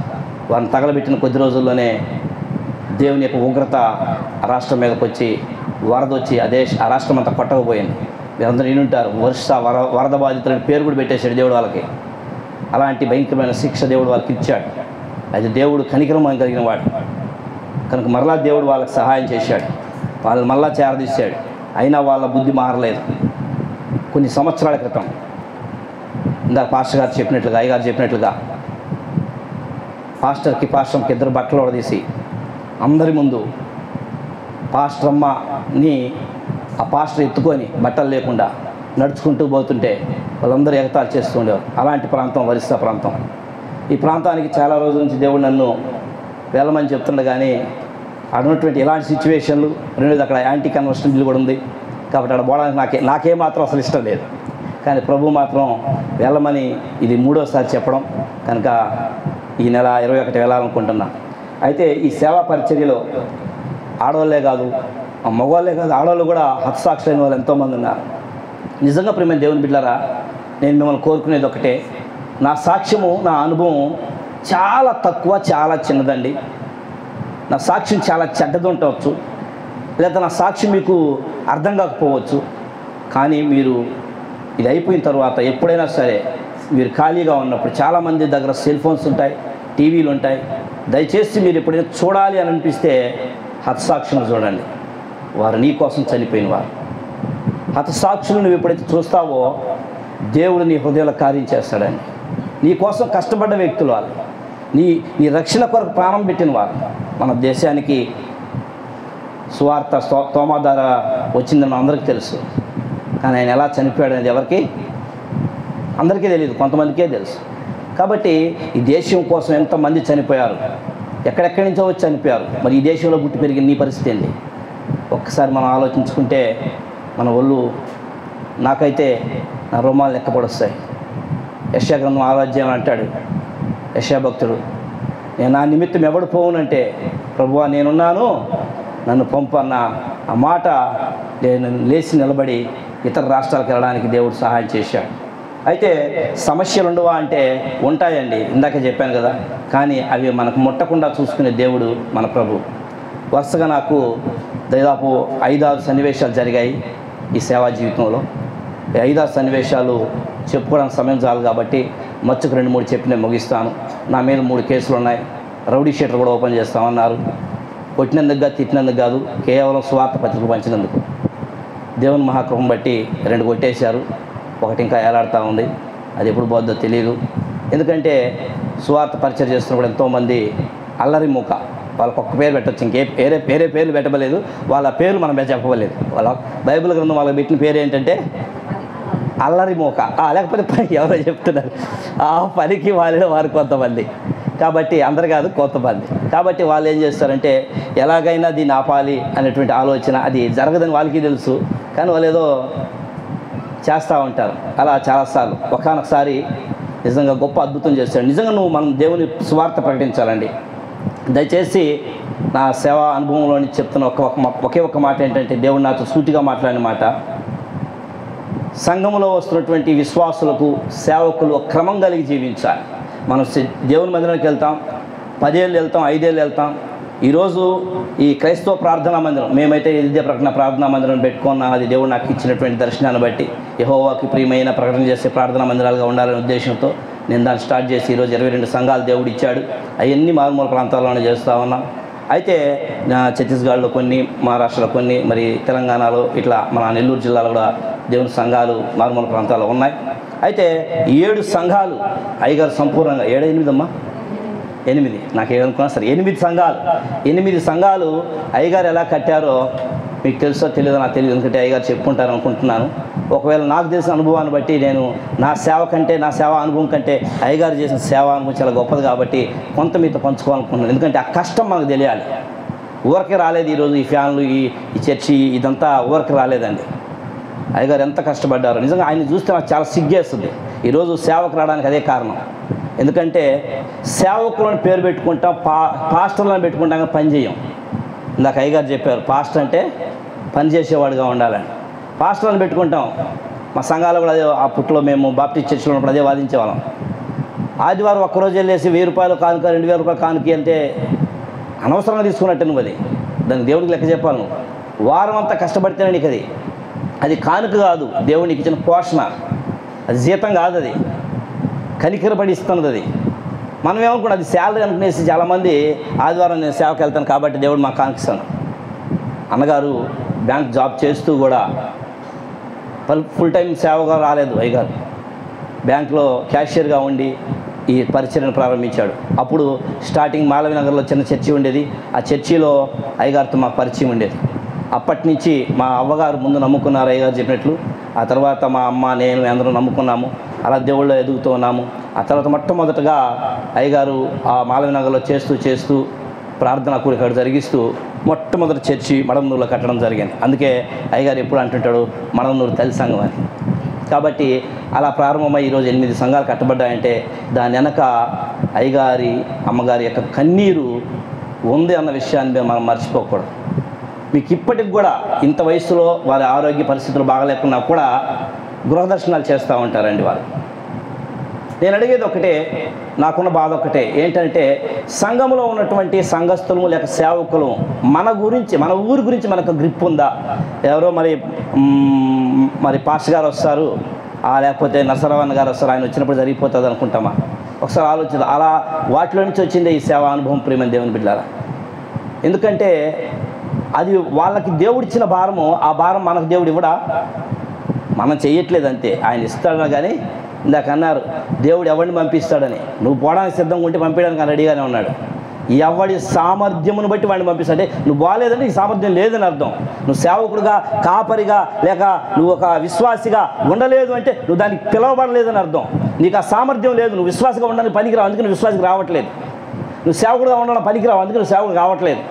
వారిని తగలబెట్టిన కొద్ది రోజుల్లోనే దేవుని యొక్క ఉగ్రత ఆ రాష్ట్రం మీదకి వచ్చి వరద వచ్చి ఆ రాష్ట్రం అంతా కొట్టకపోయింది. మీరందరూ వినుంటారు, ఒరిస్సా వరద బాధితులని పేరు కూడా పెట్టేశాడు దేవుడు వాళ్ళకి. అలాంటి భయంకరమైన శిక్ష దేవుడు వాళ్ళకి ఇచ్చాడు. అది దేవుడు కనికరం కలిగిన వాడు కనుక మరలా దేవుడు వాళ్ళకి సహాయం చేశాడు. వాళ్ళని మళ్ళా చేరదీశాడు. అయినా వాళ్ళ బుద్ధి మారలేదు. కొన్ని సంవత్సరాల క్రితం ఇందాక పాస్టర్ గారు చెప్పినట్లుగా, అయ్యగారు చెప్పినట్లుగా, పాస్టర్కి ఇద్దరు బట్టలు ఉడదీసి అందరి ముందు పాస్టర్ అమ్మని ఆ పాస్టర్ ఎత్తుకొని బట్టలు లేకుండా నడుచుకుంటూ పోతుంటే వాళ్ళందరూ ఎగతాళి చేస్తూ ఉండేవారు. అలాంటి ప్రాంతం ఒరిస్సా ప్రాంతం. ఈ ప్రాంతానికి చాలా రోజుల నుంచి దేవుడు నన్ను వెళ్ళమని చెప్తుండే కానీ అన్నటువంటి ఇలాంటి సిచ్యువేషన్లు, రెండోది అక్కడ యాంటీ కన్వర్షన్ బిల్ కూడా ఉంది కాబట్టి అక్కడ పోవడానికి నాకేమాత్రం అసలు ఇష్టం లేదు. కానీ ప్రభు మాత్రం వెళ్ళమని ఇది 3వసారి చెప్పడం కనుక ఈ నెల 21 వెళ్ళాలనుకుంటున్నా. అయితే ఈ సేవా పరిచర్యలో ఆడవాళ్ళే కాదు, మగవాళ్ళే కాదు, ఆడవాళ్ళు కూడా హతసాక్షులైన వాళ్ళు ఎంతోమంది ఉన్నారు. నిజంగా ప్రియమైన దేవుని బిడ్డలారా, నేను మిమ్మల్ని కోరుకునేది ఒకటే, నా సాక్ష్యము, నా అనుభవం చాలా తక్కువ, చాలా చిన్నదండి. నా సాక్ష్యం చాలా చెడ్డది ఉండవచ్చు, లేదా నా సాక్ష్యం మీకు అర్థం కాకపోవచ్చు. కానీ మీరు ఇది అయిపోయిన తర్వాత ఎప్పుడైనా సరే మీరు ఖాళీగా ఉన్నప్పుడు, చాలామంది దగ్గర సెల్ ఫోన్స్ ఉంటాయి, టీవీలు ఉంటాయి, దయచేసి మీరు ఎప్పుడైనా చూడాలి అని అనిపిస్తే హతసాక్షులను చూడండి. వారు నీ కోసం చనిపోయిన వారు. హతసాక్షులు నువ్వు ఎప్పుడైతే చూస్తావో దేవుడు నీ హృదయంలో కార్యం చేస్తాడండి. నీ కోసం కష్టపడ్డ వ్యక్తులు వాళ్ళు, నీ రక్షణ కొరకు ప్రాణం పెట్టిన వారు. మన దేశానికి సువార్త తోమా ద్వారా వచ్చిందని మన అందరికీ తెలుసు. కానీ ఆయన ఎలా చనిపోయాడు అనేది ఎవరికి అందరికీ తెలియదు, కొంతమందికే తెలుసు. కాబట్టి ఈ దేశం కోసం ఎంతమంది చనిపోయారు, ఎక్కడెక్కడి నుంచో వచ్చి చనిపోయారు. మరి ఈ దేశంలో పుట్టి పెరిగిన నీ పరిస్థితి ఏంటి? ఒక్కసారి మనం ఆలోచించుకుంటే మన ఒళ్ళు, నాకైతే నా రోమాలు లెక్కపడొస్తాయి. యెషయా గ్రంథం 6వ అంటాడు యెషయా భక్తుడు, నేను నా నిమిత్తం ఎవడు పోవునంటే ప్రభువా నేనున్నాను నన్ను పంపు అన్న ఆ మాట నేను లేచి నిలబడి ఇతర రాష్ట్రాలకు వెళ్ళడానికి దేవుడు సహాయం చేశాడు. అయితే సమస్యలు ఉండవా అంటే ఉంటాయండి, ఇందాక చెప్పాను కదా. కానీ అవి మనకు ముట్టకుండా చూసుకునే దేవుడు మన ప్రభు. వరుసగా నాకు దాదాపు 5-6 సన్నివేశాలు జరిగాయి ఈ సేవా జీవితంలో. 5-6 సన్నివేశాలు చెప్పుకోవడానికి సమయం చాలు కాబట్టి మచ్చుకు 2-3 చెప్పి నేను ముగిస్తాను. నా మీద 3 కేసులు ఉన్నాయి. రౌడీ షీటర్ కూడా ఓపెన్ చేస్తామన్నారు. కొట్టినందుకు కాదు, తిట్టినందుకు కాదు, కేవలం స్వార్థ పత్రిక పంచినందుకు. దేవుని మహాకృపను బట్టి 2 కొట్టేశారు. ఒకటి ఇంకా ఏలాడుతూ ఉంది. అది ఎప్పుడు పోద్దో తెలియదు. ఎందుకంటే స్వార్థ పరిచయం చేస్తున్నప్పుడు ఎంతోమంది అల్లరి మూక, వాళ్ళకి ఒక్క పేరు పెట్టచ్చు, వేరే పేర్లు పెట్టలేదు. వాళ్ళ పేర్లు మనం చెప్పలేదు. వాళ్ళ బైబిల్ గ్రంథం వాళ్ళకి పెట్టిన పేరు ఏంటంటే అల్లరి మూక. లేకపోతే పని ఎవరో చెప్తున్నారు. ఆ పనికి వారు కొంతమంది, కాబట్టి అందరు కాదు కొంతమంది. కాబట్టి వాళ్ళు ఏం చేస్తారంటే ఎలాగైనా దీన్ని ఆపాలి అనేటువంటి ఆలోచన, అది జరగదని వాళ్ళకి తెలుసు, కానీ వాళ్ళు ఏదో చేస్తూ ఉంటారు. అలా చాలాసార్లు. ఒకసారి నిజంగా గొప్ప అద్భుతం చేస్తాడు. నిజంగా మనం దేవుని సువార్త ప్రకటించాలండి. దయచేసి నా సేవా అనుభవంలో చెప్తున్న ఒకే ఒక్క మాట ఏంటంటే, దేవుడు నాతో సూటిగా మాట్లాడిన మాట, సంఘంలో వస్తున్నటువంటి విశ్వాసులకు, సేవకులు క్రమం కలిగి జీవించాలి. మనం దేవుని మందిరానికి వెళ్తాం, 10 ఏళ్ళు వెళ్తాం, 5 ఏళ్ళు వెళ్తాం. ఈరోజు ఈ క్రైస్తవ ప్రార్థనా మందిరం, మేమైతే విద్యా ప్రకటన ప్రార్థనా మందిరం పెట్టుకున్నాం. అది దేవుడు నాకు ఇచ్చినటువంటి దర్శనాన్ని బట్టి యెహోవాకి ప్రియమైన ప్రకటన చేసే ప్రార్థనా మందిరాలుగా ఉండాలనే ఉద్దేశంతో నేను దాన్ని స్టార్ట్ చేసి ఈరోజు 22 సంఘాలు దేవుడు ఇచ్చాడు. అవన్నీ మారుమూల ప్రాంతాల్లోనే చేస్తూ ఉన్నాం. అయితే ఛత్తీస్గఢ్లో కొన్ని, మహారాష్ట్రలో కొన్ని, మరి తెలంగాణలో, ఇట్లా మన నెల్లూరు జిల్లాలో కూడా దేవుని సంఘాలు మారుమూల ప్రాంతాల్లో ఉన్నాయి. అయితే 7 సంఘాలు అయ్యగారు సంపూర్ణంగా 7-8 అమ్మా 8 నాకు ఏమనుకున్నా సరే 8 సంఘాలు అయ్యగారు ఎలా కట్టారో మీకు తెలుసో తెలియదో నాకు తెలియదు, ఎందుకంటే అయ్యగారు చెప్పుకుంటారు అనుకుంటున్నాను. ఒకవేళ నాకు తెలిసిన అనుభవాన్ని బట్టి నేను నా సేవా అనుభవం కంటే అయ్యగారు చేసిన సేవా అనుభవం చాలా గొప్పది కాబట్టి కొంత మీతో పంచుకోవాలనుకుంటున్నాను. ఎందుకంటే ఆ కష్టం మనకు తెలియాలి. ఊరికే రాలేదు ఈరోజు ఈ ఫ్యాన్లు, ఈ చర్చి, ఇదంతా ఊరికే రాలేదండి. అయ్యగారు ఎంత కష్టపడ్డారు. నిజంగా ఆయన చూస్తే నాకు చాలా సిగ్గేస్తుంది. ఈరోజు సేవకు రావడానికి అదే కారణం. ఎందుకంటే సేవకులను పేరు పెట్టుకుంటాం, పాస్టర్లను పెట్టుకుంటాం, కానీ పని చేయం. ఇందాక అయ్యగారు చెప్పారు, పాస్టర్ అంటే పని చేసేవాడుగా ఉండాలని. పాస్టర్లను పెట్టుకుంటాం. మా సంఘాలు కూడా అదే, ఆ పుట్టులో మేము బాప్టిస్ట్ చర్చిలో ఉన్నప్పుడు అదే వాదించేవాళ్ళం. ఆదివారం ఒక్కరోజు వెళ్ళేసి 1000 రూపాయలు కానుక, 2000 రూపాయలు కానుక అంటే అనవసరంగా తీసుకున్నట్టు నువ్వు. దానికి దేవుడికి లెక్క చెప్పాలి. నువ్వు వారం అంతా కష్టపడితేనే నీకు అది కానుక కాదు, దేవునికి ఇచ్చిన పోషణ. అది జీతం కాదు, అది కనికరపడి ఇస్తున్నది. అది మనం ఏమనుకుంటే అది శాలరీ అనుకునేసి చాలామంది ఆదివారం నేను సేవకు వెళ్తాను కాబట్టి దేవుడు మాకు కానిస్తాను. అన్నగారు బ్యాంక్ జాబ్ చేస్తూ కూడా ఫుల్ టైం సేవగా రాలేదు. అయ్యగారు బ్యాంకులో క్యాషియర్గా ఉండి ఈ పరిచర్యను ప్రారంభించాడు. అప్పుడు స్టార్టింగ్ మాలవీనగర్లో చిన్న చర్చి ఉండేది. ఆ చర్చిలో అయ్యగారితో మాకు పరిచయం ఉండేది. అప్పటి నుంచి మా అవ్వగారు ముందు నమ్ముకున్నారు అయ్యగారు చెప్పినట్లు. ఆ తర్వాత మా అమ్మ, నేను అందరూ నమ్ముకున్నాము. అలా దేవుళ్ళో ఎదుగుతూ ఉన్నాము. ఆ తర్వాత మొట్టమొదటగా అయ్యగారు ఆ మాలవీనగర్లో చేస్తూ ప్రార్థన కూడిక జరిగిస్తూ మొట్టమొదటి చర్చి మడమనూరులో కట్టడం జరిగింది. అందుకే అయ్యగారు ఎప్పుడు అంటుంటాడు మడమనూరు తల్లి సంఘం అని. కాబట్టి అలా ప్రారంభమై ఈరోజు 8 సంఘాలు కట్టబడ్డాయంటే దాని వెనక అయ్యగారి, అమ్మగారి యొక్క కన్నీరు ఉంది అన్న విషయాన్ని మనం మర్చిపోకూడదు. మీకు ఇప్పటికి కూడా ఇంత వయసులో వారి ఆరోగ్య పరిస్థితులు బాగలేకున్నా కూడా గృహదర్శనాలు చేస్తూ ఉంటారండి వారు. నేను అడిగేది ఒకటే, నాకున్న బాధ ఒకటే ఏంటంటే, సంఘంలో ఉన్నటువంటి సంఘస్థులు లేక సేవకులు మన ఊరి గురించి మనకు గ్రిప్ ఉందా? ఎవరో మరి పాస్టర్ గారు వస్తారు, లేకపోతే నరసరావన్న గారు వస్తారు, ఆయన వచ్చినప్పుడు జరిగిపోతుంది అనుకుంటామా? ఒకసారి ఆలోచించదు. అలా వాటిలో నుంచి వచ్చిందే ఈ సేవా అనుభవం ప్రియమైన దేవుని బిడ్డలారా. ఎందుకంటే అది వాళ్ళకి దేవుడిచ్చిన భారము, ఆ భారం మనకు దేవుడు ఇవ్వడా? మనం చేయట్లేదు అంతే. ఆయన ఇస్తాడు. కానీ ఇందాక అన్నారు దేవుడు ఎవరిని పంపిస్తాడని. నువ్వు పోవడానికి సిద్ధంగా ఉంటే పంపించడానికి రెడీగానే ఉన్నాడు. ఎవడి సామర్థ్యమును బట్టి వాడిని పంపిస్తాడే. నువ్వు బాగాలేదంటే నీ సామర్థ్యం లేదని అర్థం. నువ్వు సేవకుడుగా, కాపరిగా, లేక నువ్వు ఒక విశ్వాసిగా ఉండలేదు అంటే నువ్వు దానికి పిలవబడలేదని అర్థం. నీకు ఆ సామర్థ్యం లేదు. నువ్వు విశ్వాసగా ఉండడానికి పనికిరావు, అందుకే నువ్వు విశ్వాసకి రావట్లేదు. నువ్వు సేవకుడుగా ఉండడం పనికిరావు, అందుకే నువ్వు సేవకుడు కావట్లేదు.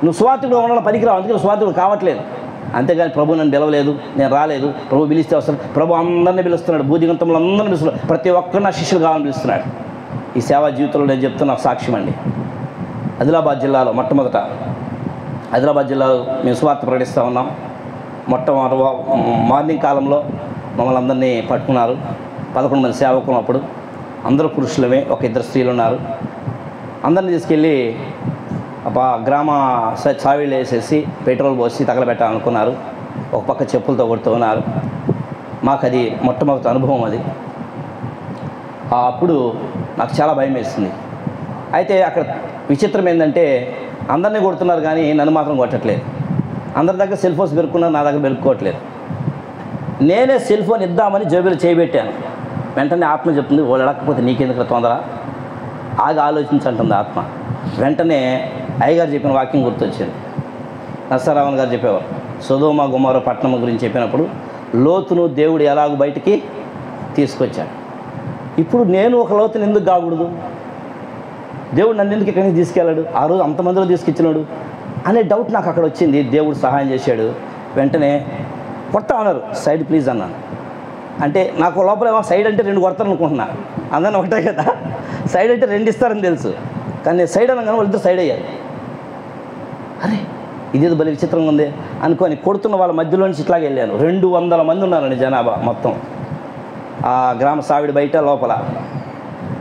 నువ్వు స్వార్థకుడుగా ఉండడం పనికిరావు, అందుకే నువ్వు స్వార్థకుడు కావట్లేదు. అంతేగాని ప్రభు నన్ను పిలవలేదు, నేను రాలేదు. ప్రభు పిలిస్తే వస్తాడు. ప్రభు అందరినీ పిలుస్తున్నాడు, భూదిగంతంలో అందరినీ పిలుస్తున్నాడు. ప్రతి ఒక్కరు నా శిష్యులు కావాలని పిలుస్తున్నాడు. ఈ సేవా జీవితంలో నేను చెప్తున్న సాక్ష్యం అండి. ఆదిలాబాద్ జిల్లాలో ఆదిలాబాద్ జిల్లాలో మేము సువార్త ప్రకటిస్తూ ఉన్నాం. మార్నింగ్ కాలంలో మమ్మల్ని అందరినీ పట్టుకున్నారు. 11 మంది సేవకులు అప్పుడు అందరూ పురుషులమే, ఒక 2 స్త్రీలు ఉన్నారు. అందరిని తీసుకెళ్ళి గ్రామ చావిళ్ళు వేసేసి పెట్రోల్ పోసి తగలబెట్టాలనుకున్నారు. ఒక పక్క చెప్పులతో కొడుతూ ఉన్నారు. మాకు అది మొట్టమొదటి అనుభవం అది. అప్పుడు నాకు చాలా భయం వేస్తుంది. అయితే అక్కడ విచిత్రం ఏంటంటే అందరినీ కొడుతున్నారు కానీ నన్ను మాత్రం కొట్టట్లేదు. అందరి దగ్గర సెల్ ఫోన్స్ పెరుక్కున్నారు, నా దగ్గర పెరుక్కోవట్లేదు. నేనే సెల్ ఫోన్ ఇద్దామని జేబులో చేయబెట్టాను. వెంటనే ఆత్మ చెప్తుంది, వాళ్ళు అడగకపోతే నీకెందుకు తొందర, ఆగి ఆలోచించంటుంది ఆత్మ. వెంటనే అయ్యగారు చెప్పిన వాక్యం గుర్తొచ్చింది. నరసరావణ్ గారు చెప్పేవారు, సొదొమ గొమొర్రా పట్టణం గురించి చెప్పినప్పుడు లోతును దేవుడు ఎలాగో బయటికి తీసుకొచ్చాడు. ఇప్పుడు నేను ఒక లోతుని ఎందుకు కాకూడదు? దేవుడు నన్ను ఎందుకు ఇక్కడికి తీసుకెళ్ళాడు? ఆ రోజు అంతమందిలో తీసుకొచ్చినాడు అనే డౌట్ నాకు అక్కడ వచ్చింది. దేవుడు సహాయం చేశాడు. వెంటనే కొడతా ఉన్నారు, సైడ్ ప్లీజ్ అన్నాను. అంటే నాకు లోపల సైడ్ అంటే 2 కొడతాను అనుకుంటున్నా. అందరిని ఒకటే కదా, సైడ్ అంటే 2 ఇస్తారని తెలుసు. కానీ నేను సైడ్ అనగానే వాళ్ళిద్దరు సైడ్ అయ్యారు. అరే ఇదేదో బలి విచిత్రంగా ఉంది అనుకొని కొడుతున్న వాళ్ళ మధ్యలో నుంచి ఇట్లాగే వెళ్ళాను. 200 మంది ఉన్నారండి జనాభా మొత్తం, ఆ గ్రామ సావిడి బయట లోపల.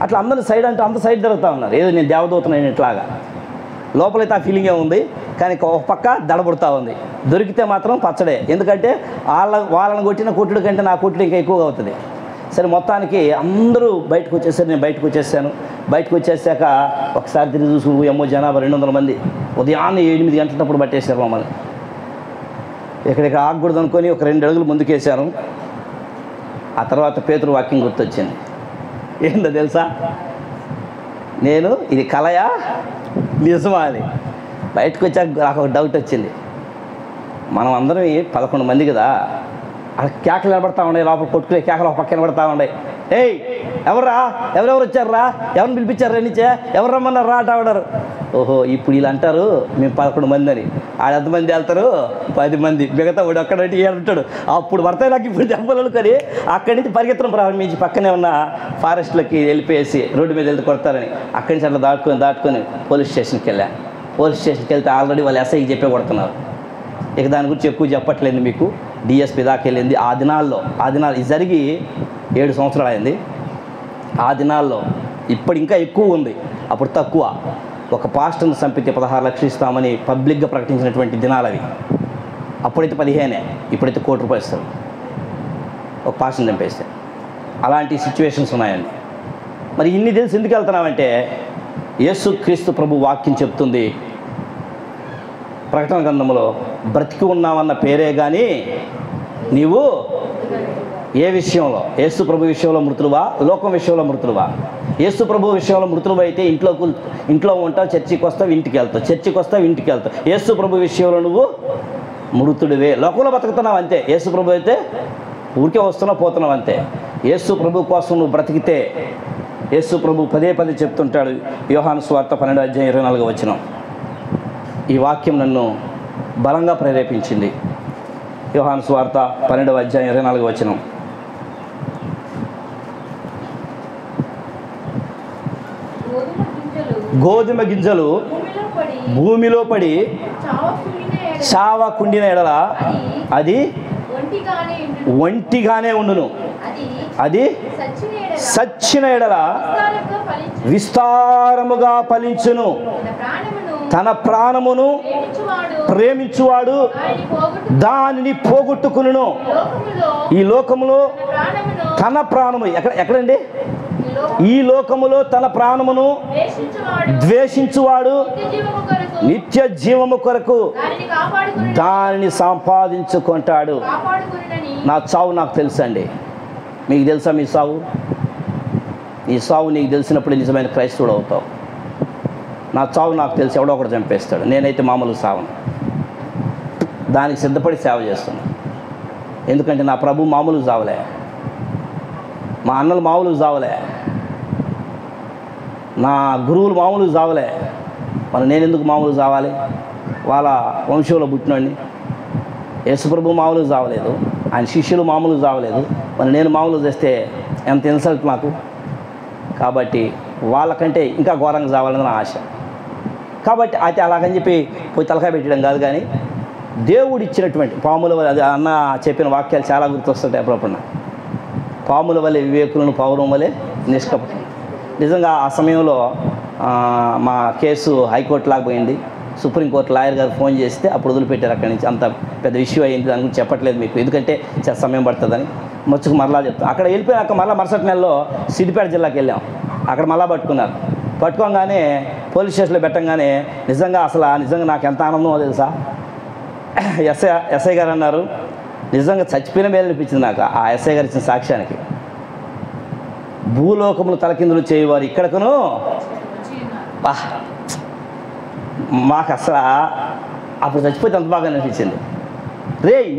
అట్లా అందరూ సైడ్ అంటే అంత సైడ్ జరుగుతూ ఉన్నారు. ఏదో నేను దేవదూతనైన ఇట్లాగా. లోపలైతే ఆ ఫీలింగే ఉంది, కానీ ఒక పక్క దడబుడుతూ ఉంది. దొరికితే మాత్రం పచ్చడే. ఎందుకంటే వాళ్ళని కొట్టిన కొట్టుడు కంటే నా కొట్టుడు ఇంకా ఎక్కువగా అవుతుంది. సరే మొత్తానికి అందరూ బయటకు వచ్చేసారు. నేను బయటకు వచ్చేసాను. బయటకు వచ్చేసాక ఒకసారి తిరిగి చూసుకు ఏమో జనాభా 200 మంది. ఉదయాన్నే 8 గంటలప్పుడు పట్టేశారు మమ్మల్ని. ఎక్కడికి ఆగకూడదు అనుకొని ఒక 2 అడుగులు ముందుకేశాను. ఆ తర్వాత పేతురు వాక్యం గుర్తొచ్చింది. ఏందో తెలుసా, నేను ఇది కలయా నిజమా అని బయటకు వచ్చాక నాకు ఒక డౌట్ వచ్చింది. మనం అందరం 11 మంది కదా, అక్కడ కేకలు నిలబడతా ఉన్నాయి, లోపల కొట్టుకునే కేకలు ఒక పక్క నిలబడతా ఉన్నాయి. ఏయ్ ఎవర్రా, ఎవరెవరు వచ్చారా, ఎవరిని పిలిపించారు రెండించే, ఎవరు రమ్మన్నారు రా ఆడారు. ఓహో ఇప్పుడు వీళ్ళు అంటారు మేము 11 మంది అని. ఆడ ఎంతమంది వెళ్తారు? 10 మంది. మిగతా వాడు అక్కడంటే ఉంటాడు. అప్పుడు పడతాయి నాకు ఇప్పుడు దెబ్బలు. కానీ అక్కడి నుంచి పరిగెత్తడం ప్రారంభించి పక్కనే ఉన్న ఫారెస్ట్లోకి వెళ్ళిపోయేసి రోడ్డు మీద వెళ్తే కొడతారని అక్కడి నుంచి అట్లా దాటుకొని పోలీస్ స్టేషన్కి వెళ్ళా. పోలీస్ స్టేషన్కి వెళ్తే ఆల్రెడీ వాళ్ళు ఎస్ఐకి చెప్పే కొడుతున్నారు. ఇక దాని గురించి ఎక్కువ చెప్పట్లేదు మీకు. డిఎస్పీ దాకా వెళ్ళింది. ఆ దినాలు ఇది జరిగి 7 సంవత్సరాలు అయింది. ఆ దినాల్లో ఇప్పుడు ఇంకా ఎక్కువ ఉంది, అప్పుడు తక్కువ. ఒక పాస్టర్ని చంపితే 16 లక్షలు ఇస్తామని పబ్లిక్గా ప్రకటించినటువంటి దినాలు అవి. అప్పుడైతే 15, ఇప్పుడైతే ₹1,00,00,000 ఇస్తారు ఒక పాస్టర్ని చంపేస్తే. అలాంటి సిచ్యువేషన్స్ ఉన్నాయండి. మరి ఇన్ని తెలిసి ఎందుకు వెళ్తున్నామంటే యేసుక్రీస్తు ప్రభు వాక్యం చెప్తుంది ప్రకటన గ్రంథంలో, బ్రతికి ఉన్నామన్న పేరే కానీ నీవు ఏ విషయంలో, యేసు ప్రభు విషయంలో మృతులువా, లోకం విషయంలో మృతులువా? యేసు ప్రభు విషయంలో మృతులు అయితే ఇంట్లో ఉంటావు, చర్చికి వస్తావు, ఇంటికి వెళ్తావు, చర్చికి వస్తావు, ఇంటికి వెళ్తావు. యేసు ప్రభు విషయంలో నువ్వు మృతుడివే. లోకంలో బతుకుతున్నావు అంతే. యేసు ప్రభు అయితే ఊరికే వస్తున్నావు పోతున్నావు అంతే. యేసు ప్రభు కోసం నువ్వు బ్రతికితే, యేసు ప్రభు పదే చెప్తుంటాడు. యోహాను సువార్త 12:24 ఈ వాక్యం నన్ను బలంగా ప్రేరేపించింది. యోహాను సువార్త 12:24 గోధుమ గింజలు భూమిలో పడి చావ కుండిన ఎడల అది ఒంటిగానే ఉండును. అది సచ్చిన ఎడల విస్తారముగా ఫలించును. తన ప్రాణమును ప్రేమించువాడు దానిని పోగొట్టుకును. ఈ లోకములో తన ప్రాణము ఎక్కడండి? ఈ లోకములో తన ప్రాణమును ద్వేషించువాడు నిత్య జీవము కొరకు దానిని సంపాదించుకుంటాడు. నా చావు నాకు తెలుసండి. మీకు తెలుసా మీ సావు? ఈ సావు నీకు తెలిసినప్పుడు నిజమైన క్రైస్తవుడు అవుతావు. నా చావు నాకు తెలిసి ఎవడో ఒకటి చంపేస్తాడు. నేనైతే మామూలు సావను. దానికి సిద్ధపడి సేవ చేస్తున్నాను. ఎందుకంటే నా ప్రభు మామూలు చావలే, మా అన్నలు మామూలు చావలే, నా గురువులు మామూలు చావలే. మరి నేను ఎందుకు మామూలు చావాలి? వాళ్ళ వంశంలో పుట్టినోడిని. యేసుప్రభు మామూలు చావలేదు, ఆయన శిష్యులు మామూలు చావలేదు. మరి నేను మామూలు చేస్తే ఎంత ఇన్సల్ట్ నాకు. కాబట్టి వాళ్ళకంటే ఇంకా ఘోరంగా చావాలని నా ఆశ. కాబట్టి అయితే అలాగని చెప్పి పోయి తలకాయ పెట్టడం కాదు, కానీ దేవుడు ఇచ్చినటువంటి పాములు, అది అన్న చెప్పిన వాక్యాలు చాలా గుర్తొస్తుంటాయి అప్పుడప్పుడు. పాముల వలె వివేకులను పౌరం వలె నిష్కపటం. నిజంగా ఆ సమయంలో మా కేసు హైకోర్టు లాగా పోయింది. సుప్రీంకోర్టు లాయర్ గారు ఫోన్ చేస్తే అప్పుడు వదిలిపెట్టారు అక్కడి నుంచి. అంత పెద్ద ఇష్యూ అయింది, దాని గురించి చెప్పట్లేదు మీకు, ఎందుకంటే చాలా సమయం పడుతుందని. మచ్చుకు మరలా చెప్తాం. అక్కడ వెళ్ళిపోయాక మరలా మరుసటి నెలలో సిద్దిపేట జిల్లాకి వెళ్ళాం. అక్కడ మళ్ళా పట్టుకున్నారు. పట్టుకోగానే పోలీస్ స్టేషన్లో పెట్టంగానే నిజంగా నాకు ఎంత ఆనందమో తెలుసా. ఎస్ఐ గారు అన్నారు, నిజంగా చచ్చిపోయిన మేలు అనిపించింది నాకు ఆ ఎస్ఐ గారు ఇచ్చిన సాక్ష్యానికి. భూలోకములు తలకిందులు చేయవారు ఇక్కడకును మాకు అసలు అప్పుడు చచ్చిపోతే అంత బాగా అనిపించింది.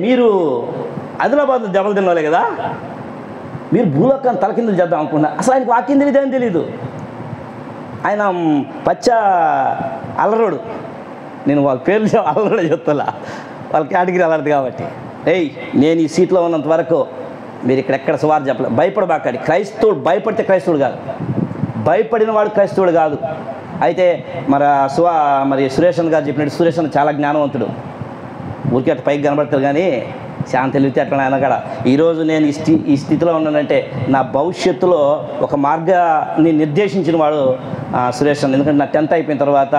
మీరు ఆదిలాబాద్లో దెబ్బలు తినవాలే కదా, మీరు భూలోకాన్ని తలకిందులు చేద్దాం అనుకున్నా. అసలు ఆయనకు వాక్యం తెలియదేమని తెలీదు. ఆయన అల్లరోడు, నేను వాళ్ళ పేర్లు అల్లరోడు చెప్తా, వాళ్ళ కేటగిరీ అల్లరదు కాబట్టి. నేను ఈ సీట్లో ఉన్నంత వరకు మీరు ఇక్కడెక్కడ సువార్త చెప్పలేదు. భయపడబాకండి. క్రైస్తవుడు భయపడితే క్రైస్తవుడు కాదు, భయపడిన వాడు క్రైస్తవుడు కాదు. అయితే మరి సురేష్ గారు చెప్పినట్టు సురేష్ చాలా జ్ఞానవంతుడు. ఊరికే అట్లా పైకి కనబడతారు కానీ శాంతి తెలివితే అట్లా ఆయన కూడా. ఈరోజు నేను ఈ స్థితిలో ఉన్నానంటే నా భవిష్యత్తులో ఒక మార్గాన్ని నిర్దేశించిన వాడు సురేష్. ఎందుకంటే నా 10th అయిపోయిన తర్వాత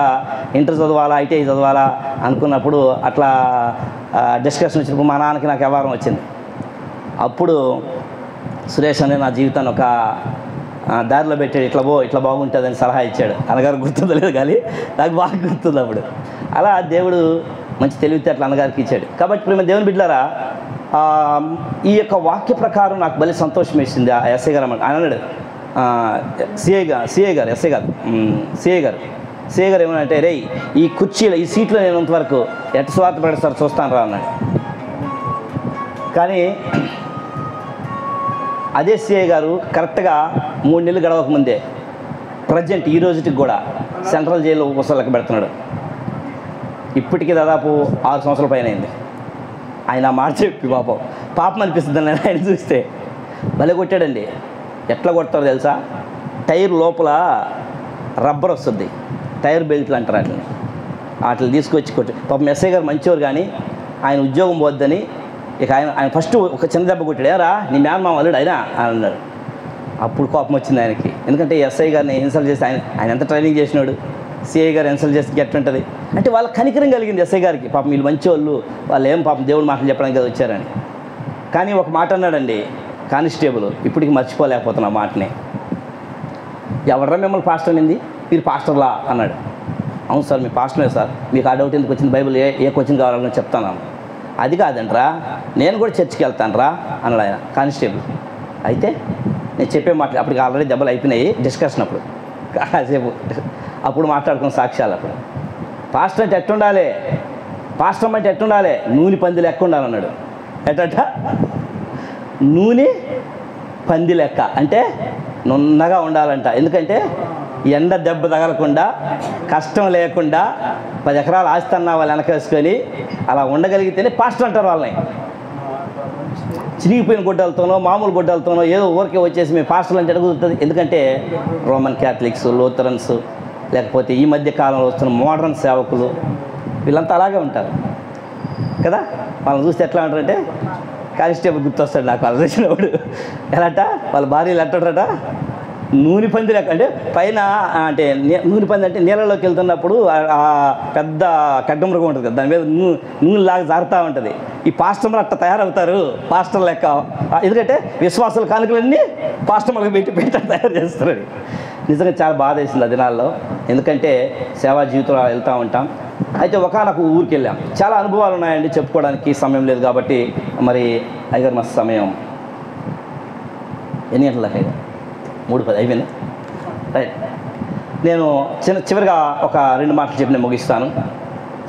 ఇంటర్ చదవాలా ఐటీఐ చదవాలా అనుకున్నప్పుడు అట్లా డిస్కషన్ వచ్చినప్పుడు మా నాన్నకి నాకు వ్యవహారం వచ్చింది. అప్పుడు సురేష్ అనే నా జీవితాన్ని ఒక దారిలో పెట్టాడు. ఇట్లా బాగుంటుందని సలహా ఇచ్చాడు. అన్నగారు గుర్తుందో లేదు కానీ నాకు బాగా గుర్తుంది. అప్పుడు అలా దేవుడు మంచి తెలివితేటలు అన్నగారికి ఇచ్చాడు. కాబట్టి ప్రేమ దేవుని బిడ్డలారా, ఈ యొక్క వాక్య ప్రకారం నాకు భలే సంతోషం వేసింది. ఆ ఎస్ఐ గారు ఆయన అన్నాడు, సిఐ గారు ఏమనంటే, ఈ కుర్చీలో ఈ సీట్లో నేను అంతవరకు ఎట్ట స్వార్థ పడేస్తారు చూస్తాను రా అన్నాడు. కానీ అదే సిఐ గారు కరెక్ట్గా 3 నెలలు గడవకముందే ప్రజెంట్ ఈ రోజుకి కూడా సెంట్రల్ జైల్లో ఉపసలకి పెడుతున్నాడు. ఇప్పటికీ దాదాపు 6 సంవత్సరాల పైన అయింది. ఆయన మాట చెప్పి పాపం అనిపిస్తుంది ఆయన చూస్తే. భలే కొట్టాడండి. ఎట్లా కొడతారో తెలుసా, టైర్ లోపల రబ్బర్ వస్తుంది, టైర్ బెల్ట్లు అంటారు వాటిని. వాటిని తీసుకొచ్చి పాపం ఎస్ఐ గారు మంచివారు కానీ ఆయన ఉద్యోగం పోద్దని ఇక ఆయన ఫస్ట్ ఒక చిన్న దెబ్బ కొట్టాడు. ఏరా నీ మేనమామ అల్లుడు అయినా అని అన్నాడు. అప్పుడు కోపం వచ్చింది ఆయనకి. ఎందుకంటే ఎస్ఐ గారిని ఇన్సల్ట్ చేసి ఆయన ఎంత ట్రైనింగ్ చేసినాడు. సిఐ గారు ఇన్సల్ట్ చేసి ఎట్లుంటుంది అంటే వాళ్ళ కనికరం కలిగింది ఎస్ఐ గారికి. పాపం వీళ్ళు మంచివాళ్ళు, వాళ్ళు ఏం పాపం దేవుడి మాటలు చెప్పడానికి కదా వచ్చారని. కానీ ఒక మాట అన్నాడండి కానిస్టేబుల్, ఇప్పటికి మర్చిపోలేకపోతున్నా ఆ మాటని. ఎవడరా మిమ్మల్ని పాస్టర్ అనింది, మీరు పాస్టర్లా అన్నాడు. అవును సార్ మీ పాస్టరే సార్, మీకు ఆ డౌట్ ఎందుకు వచ్చింది, బైబిల్ ఏ క్వశ్చన్ కావాలని చెప్తాను. అది కాదంట్రా, నేను కూడా చర్చికి వెళ్తాను రా అన్నాడు ఆయన కానిస్టేబుల్. అయితే నేను చెప్పే మాటలు అప్పటికి ఆల్రెడీ దెబ్బలు అయిపోయినాయి డిస్కషన్ అప్పుడు కాసేపు. అప్పుడు మాట్లాడుకున్న సాక్ష్యాలు. అప్పుడు పాస్టర్ అంటే ఎట్టుండాలి, పాస్టర్ అంటే ఎట్టుండాలి, నూనె పంది లెక్క ఉండాలన్నాడు. ఎట్టట నూనె పంది లెక్క అంటే నున్నగా ఉండాలంట. ఎందుకంటే ఎండ దెబ్బ తగలకుండా, కష్టం లేకుండా 10 ఎకరాలు ఆస్తున్నా వాళ్ళు వెనకేసుకొని అలా ఉండగలిగితేనే పాస్టర్ అంటారు వాళ్ళని. చిరిగిపోయిన గుడ్డలతోనో మామూలు గుడ్డలతోనో ఏదో ఊరికే వచ్చేసి మేము పాస్టర్లు అంటే కుదురుతుంది. ఎందుకంటే రోమన్ క్యాథలిక్స్, లూథరన్స్, లేకపోతే ఈ మధ్య కాలంలో వస్తున్న మోడర్న్ సేవకులు వీళ్ళంతా అలాగే ఉంటారు కదా. వాళ్ళని చూస్తే ఎట్లా ఉంటారంటే కానిస్టేబుల్ గుర్తొస్తాడు నాకు వాళ్ళు వచ్చినప్పుడు. ఎలాట వాళ్ళ భార్యలు ఎట్టాడట నూనె పంది లెక్క. అంటే పైన అంటే నూనె పంది అంటే నీళ్ళలోకి వెళ్తున్నప్పుడు పెద్ద ఖడ్గమృగం ఉంటుంది కదా, దాని మీద నూనె లాగా జారుతూ ఉంటుంది. ఈ పాస్టర్లు అట్లా తయారవుతారు పాస్టర్ లెక్క. ఎందుకంటే విశ్వాసాల కానుకలన్నీ పాస్టర్లకు పెట్టి తయారు చేస్తారు. నిజంగా చాలా బాధ వేసింది ఆ దినాల్లో. ఎందుకంటే సేవా జీవితంలో వెళ్తూ ఉంటాం. అయితే ఒకనొక ఊరికి వెళ్ళాం. చాలా అనుభవాలు ఉన్నాయండి, చెప్పుకోవడానికి సమయం లేదు కాబట్టి. మరి అయ్యగారు మస్తు సమయం ఎన్ని గంటలకు అయ్యారు? 3:10 అయిపోయింది. రైట్. నేను చివరిగా ఒక 2 మాటలు చెప్పి నేను ముగిస్తాను.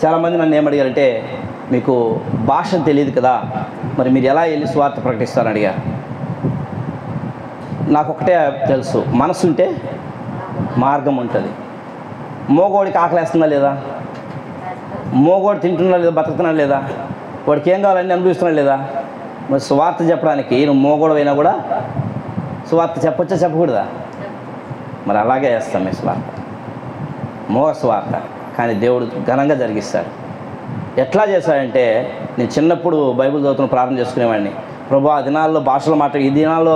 చాలామంది నన్ను ఏమడిగారంటే, మీకు భాష తెలియదు కదా, మరి మీరు ఎలా వెళ్ళి స్వార్థ ప్రకటిస్తారని అడిగారు. నాకు ఒకటే తెలుసు, మనసు ఉంటే మార్గం ఉంటుంది. మోగోడికి ఆకలేస్తుందా లేదా, మోగోడు తింటున్నా లేదా, బతుకుతున్నా లేదా, వాడికి ఏం కావాలని అనుభవిస్తున్నా లేదా. మరి స్వార్థ చెప్పడానికి నువ్వు మోగోడు అయినా కూడా స్వార్థ చెప్పొచ్చా చెప్పకూడదా? మరి అలాగే చేస్తాం మీ స్వార్థ, మోగ స్వార్థ. కానీ దేవుడు ఘనంగా జరిగిస్తాడు. ఎట్లా చేశాడంటే, నేను చిన్నప్పుడు బైబిల్ చదువుతున్న ప్రార్థన చేసుకునేవాడిని. ప్రభు ఆ దినాల్లో భాషలు ఈ దినాల్లో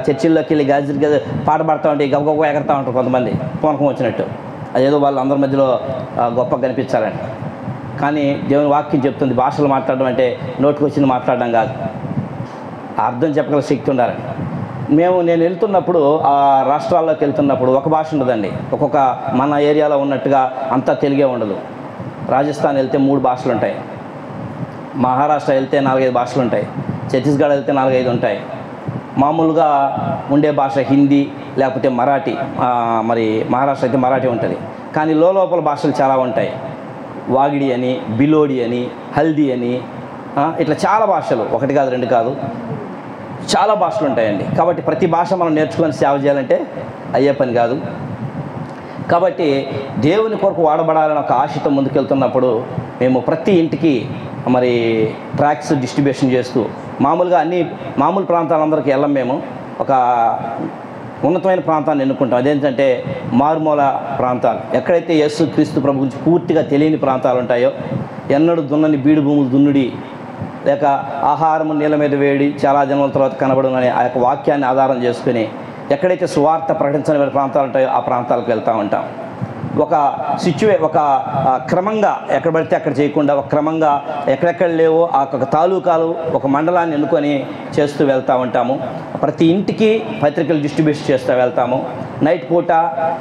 చర్చిల్లోకి వెళ్ళి గజ పాట పాడుతూ ఉంటే గబగబ ఎగరుతూ ఉంటారు కొంతమంది పూనకం వచ్చినట్టు. అదేదో వాళ్ళు అందరి మధ్యలో గొప్పగా కనిపించాలని. కానీ దేవుని వాక్యం చెప్తుంది భాషలు మాట్లాడడం అంటే నోటికి వచ్చింది మాట్లాడడం కాదు, అర్థం చెప్పగల శక్తి ఉండాలని. నేను వెళ్తున్నప్పుడు ఆ రాష్ట్రాల్లోకి వెళ్తున్నప్పుడు ఒక భాష ఉండదండి. ఒక్కొక్క మన ఏరియాలో ఉన్నట్టుగా అంతా తెలుగే ఉండదు. రాజస్థాన్ వెళ్తే 3 భాషలు ఉంటాయి, మహారాష్ట్ర వెళ్తే 4-5 భాషలు ఉంటాయి, ఛత్తీస్గఢ్ వెళ్తే 4-5 ఉంటాయి. మామూలుగా ఉండే భాష హిందీ లేకపోతే మరాఠీ. మరి మహారాష్ట్ర అయితే మరాఠీ ఉంటుంది. కానీ లోపల భాషలు చాలా ఉంటాయి. వాగిడి అని, బిలోడి అని, హల్దీ అని, ఇట్లా చాలా భాషలు, 1 కాదు 2 కాదు, చాలా భాషలు ఉంటాయండి. కాబట్టి ప్రతి భాష మనం నేర్చుకొని సేవ చేయాలంటే అయ్యే పని కాదు. కాబట్టి దేవుని కొరకు వాడబడాలని ఒక ఆశతో ముందుకెళ్తున్నప్పుడు మేము ప్రతి ఇంటికి మరి ట్రాక్స్ డిస్ట్రిబ్యూషన్ చేస్తూ మామూలుగా మామూలు ప్రాంతాలందరికీ వెళ్ళం. మేము ఒక ఉన్నతమైన ప్రాంతాన్ని ఎన్నుకుంటాం. అదేంటంటే మారుమూల ప్రాంతాలు, ఎక్కడైతే యేసు క్రీస్తు ప్రభు గురించి పూర్తిగా తెలియని ప్రాంతాలు ఉంటాయో, ఎన్నడూ దున్నని బీడు భూములు దున్నుడి, లేక ఆహారము నీళ్ళ మీద వేడి చాలా జన్మల తర్వాత కనబడునని ఆ యొక్క వాక్యాన్ని ఆధారం చేసుకుని ఎక్కడైతే సువార్త ప్రకటించని ప్రాంతాలు ఉంటాయో ఆ ప్రాంతాలకు వెళ్తూ ఉంటాం. ఒక క్రమంగా ఎక్కడ పడితే అక్కడ చేయకుండా ఒక క్రమంగా ఎక్కడెక్కడ లేవో ఆ ఒక తాలూకాలు ఒక మండలాన్ని ఎన్నుకొని చేస్తూ వెళ్తూ ఉంటాము. ప్రతి ఇంటికి పత్రికలు డిస్ట్రిబ్యూట్ చేస్తూ వెళ్తాము. నైట్ పూట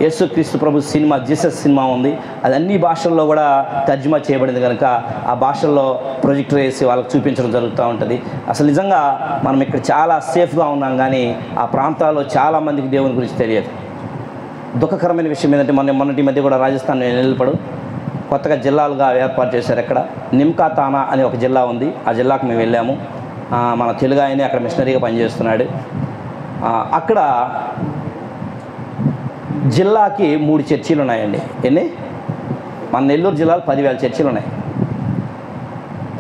యేసుక్రీస్తు ప్రభు సినిమా జీసస్ సినిమా ఉంది, అది అన్ని భాషల్లో కూడా తర్జుమా చేయబడింది కనుక ఆ భాషల్లో ప్రొజెక్టర్ వేసి వాళ్ళకి చూపించడం జరుగుతూ ఉంటుంది. అసలు నిజంగా మనం ఇక్కడ చాలా సేఫ్గా ఉన్నాం, కానీ ఆ ప్రాంతాల్లో చాలామందికి దేవుని గురించి తెలియదు. దుఃఖకరమైన విషయం ఏంటంటే మొన్నటి మధ్య కూడా రాజస్థాన్ వెళ్ళినప్పుడు కొత్తగా జిల్లాలుగా ఏర్పాటు చేశారు. అక్కడ నిమ్కా తానా అనే ఒక జిల్లా ఉంది, ఆ జిల్లాకు మేము వెళ్ళాము. మన తెలుగు ఆయనే అక్కడ మిషనరీగా పనిచేస్తున్నాడు. అక్కడ జిల్లాకి 3 చర్చీలు ఉన్నాయండి. ఎన్ని? మన నెల్లూరు జిల్లాలో 10,000 చర్చీలు ఉన్నాయి.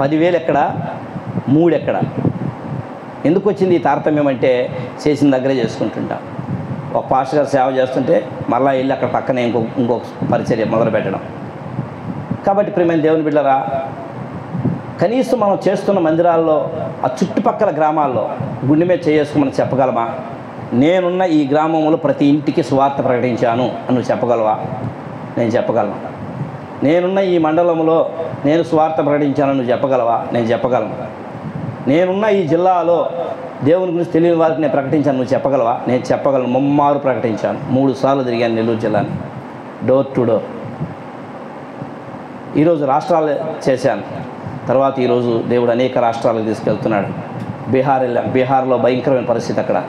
10,000 ఎక్కడ, 3 ఎక్కడ? ఎందుకు వచ్చింది ఈ తారతమ్యం అంటే చేసిన దగ్గరే చేసుకుంటుంటాం. ఒక పాస్టర్ గారు సేవ చేస్తుంటే మళ్ళీ వెళ్ళి అక్కడ పక్కనే ఇంకొక పరిచర్య మొదలు పెట్టడం. కాబట్టి ప్రియమైన దేవుని బిడ్డలారా, కనీసం మనం చేస్తున్న మందిరాల్లో ఆ చుట్టుపక్కల గ్రామాల్లో గుండె మీద చేసుకుని చెప్పగలమా? నేనున్న ఈ గ్రామంలో ప్రతి ఇంటికి సువార్త ప్రకటించాను అని నువ్వు చెప్పగలవా? నేను చెప్పగలను. నేనున్న ఈ మండలంలో నేను సువార్త ప్రకటించాను నువ్వు చెప్పగలవా? నేను చెప్పగలను. నేనున్న ఈ జిల్లాలో దేవుని గురించి తెలియని వారికి నేను ప్రకటించాను నువ్వు చెప్పగలవా? నేను చెప్పగలను. ముమ్మారు ప్రకటించాను. 3 సార్లు తిరిగాను నెల్లూరు జిల్లాని, డోర్ టు డోర్. ఈరోజు రాష్ట్రాలు చేశాను. తర్వాత ఈరోజు దేవుడు అనేక రాష్ట్రాలకు తీసుకెళ్తున్నాడు. బీహార్ వెళ్ళాం. బీహార్లో భయంకరమైన పరిస్థితి. అక్కడ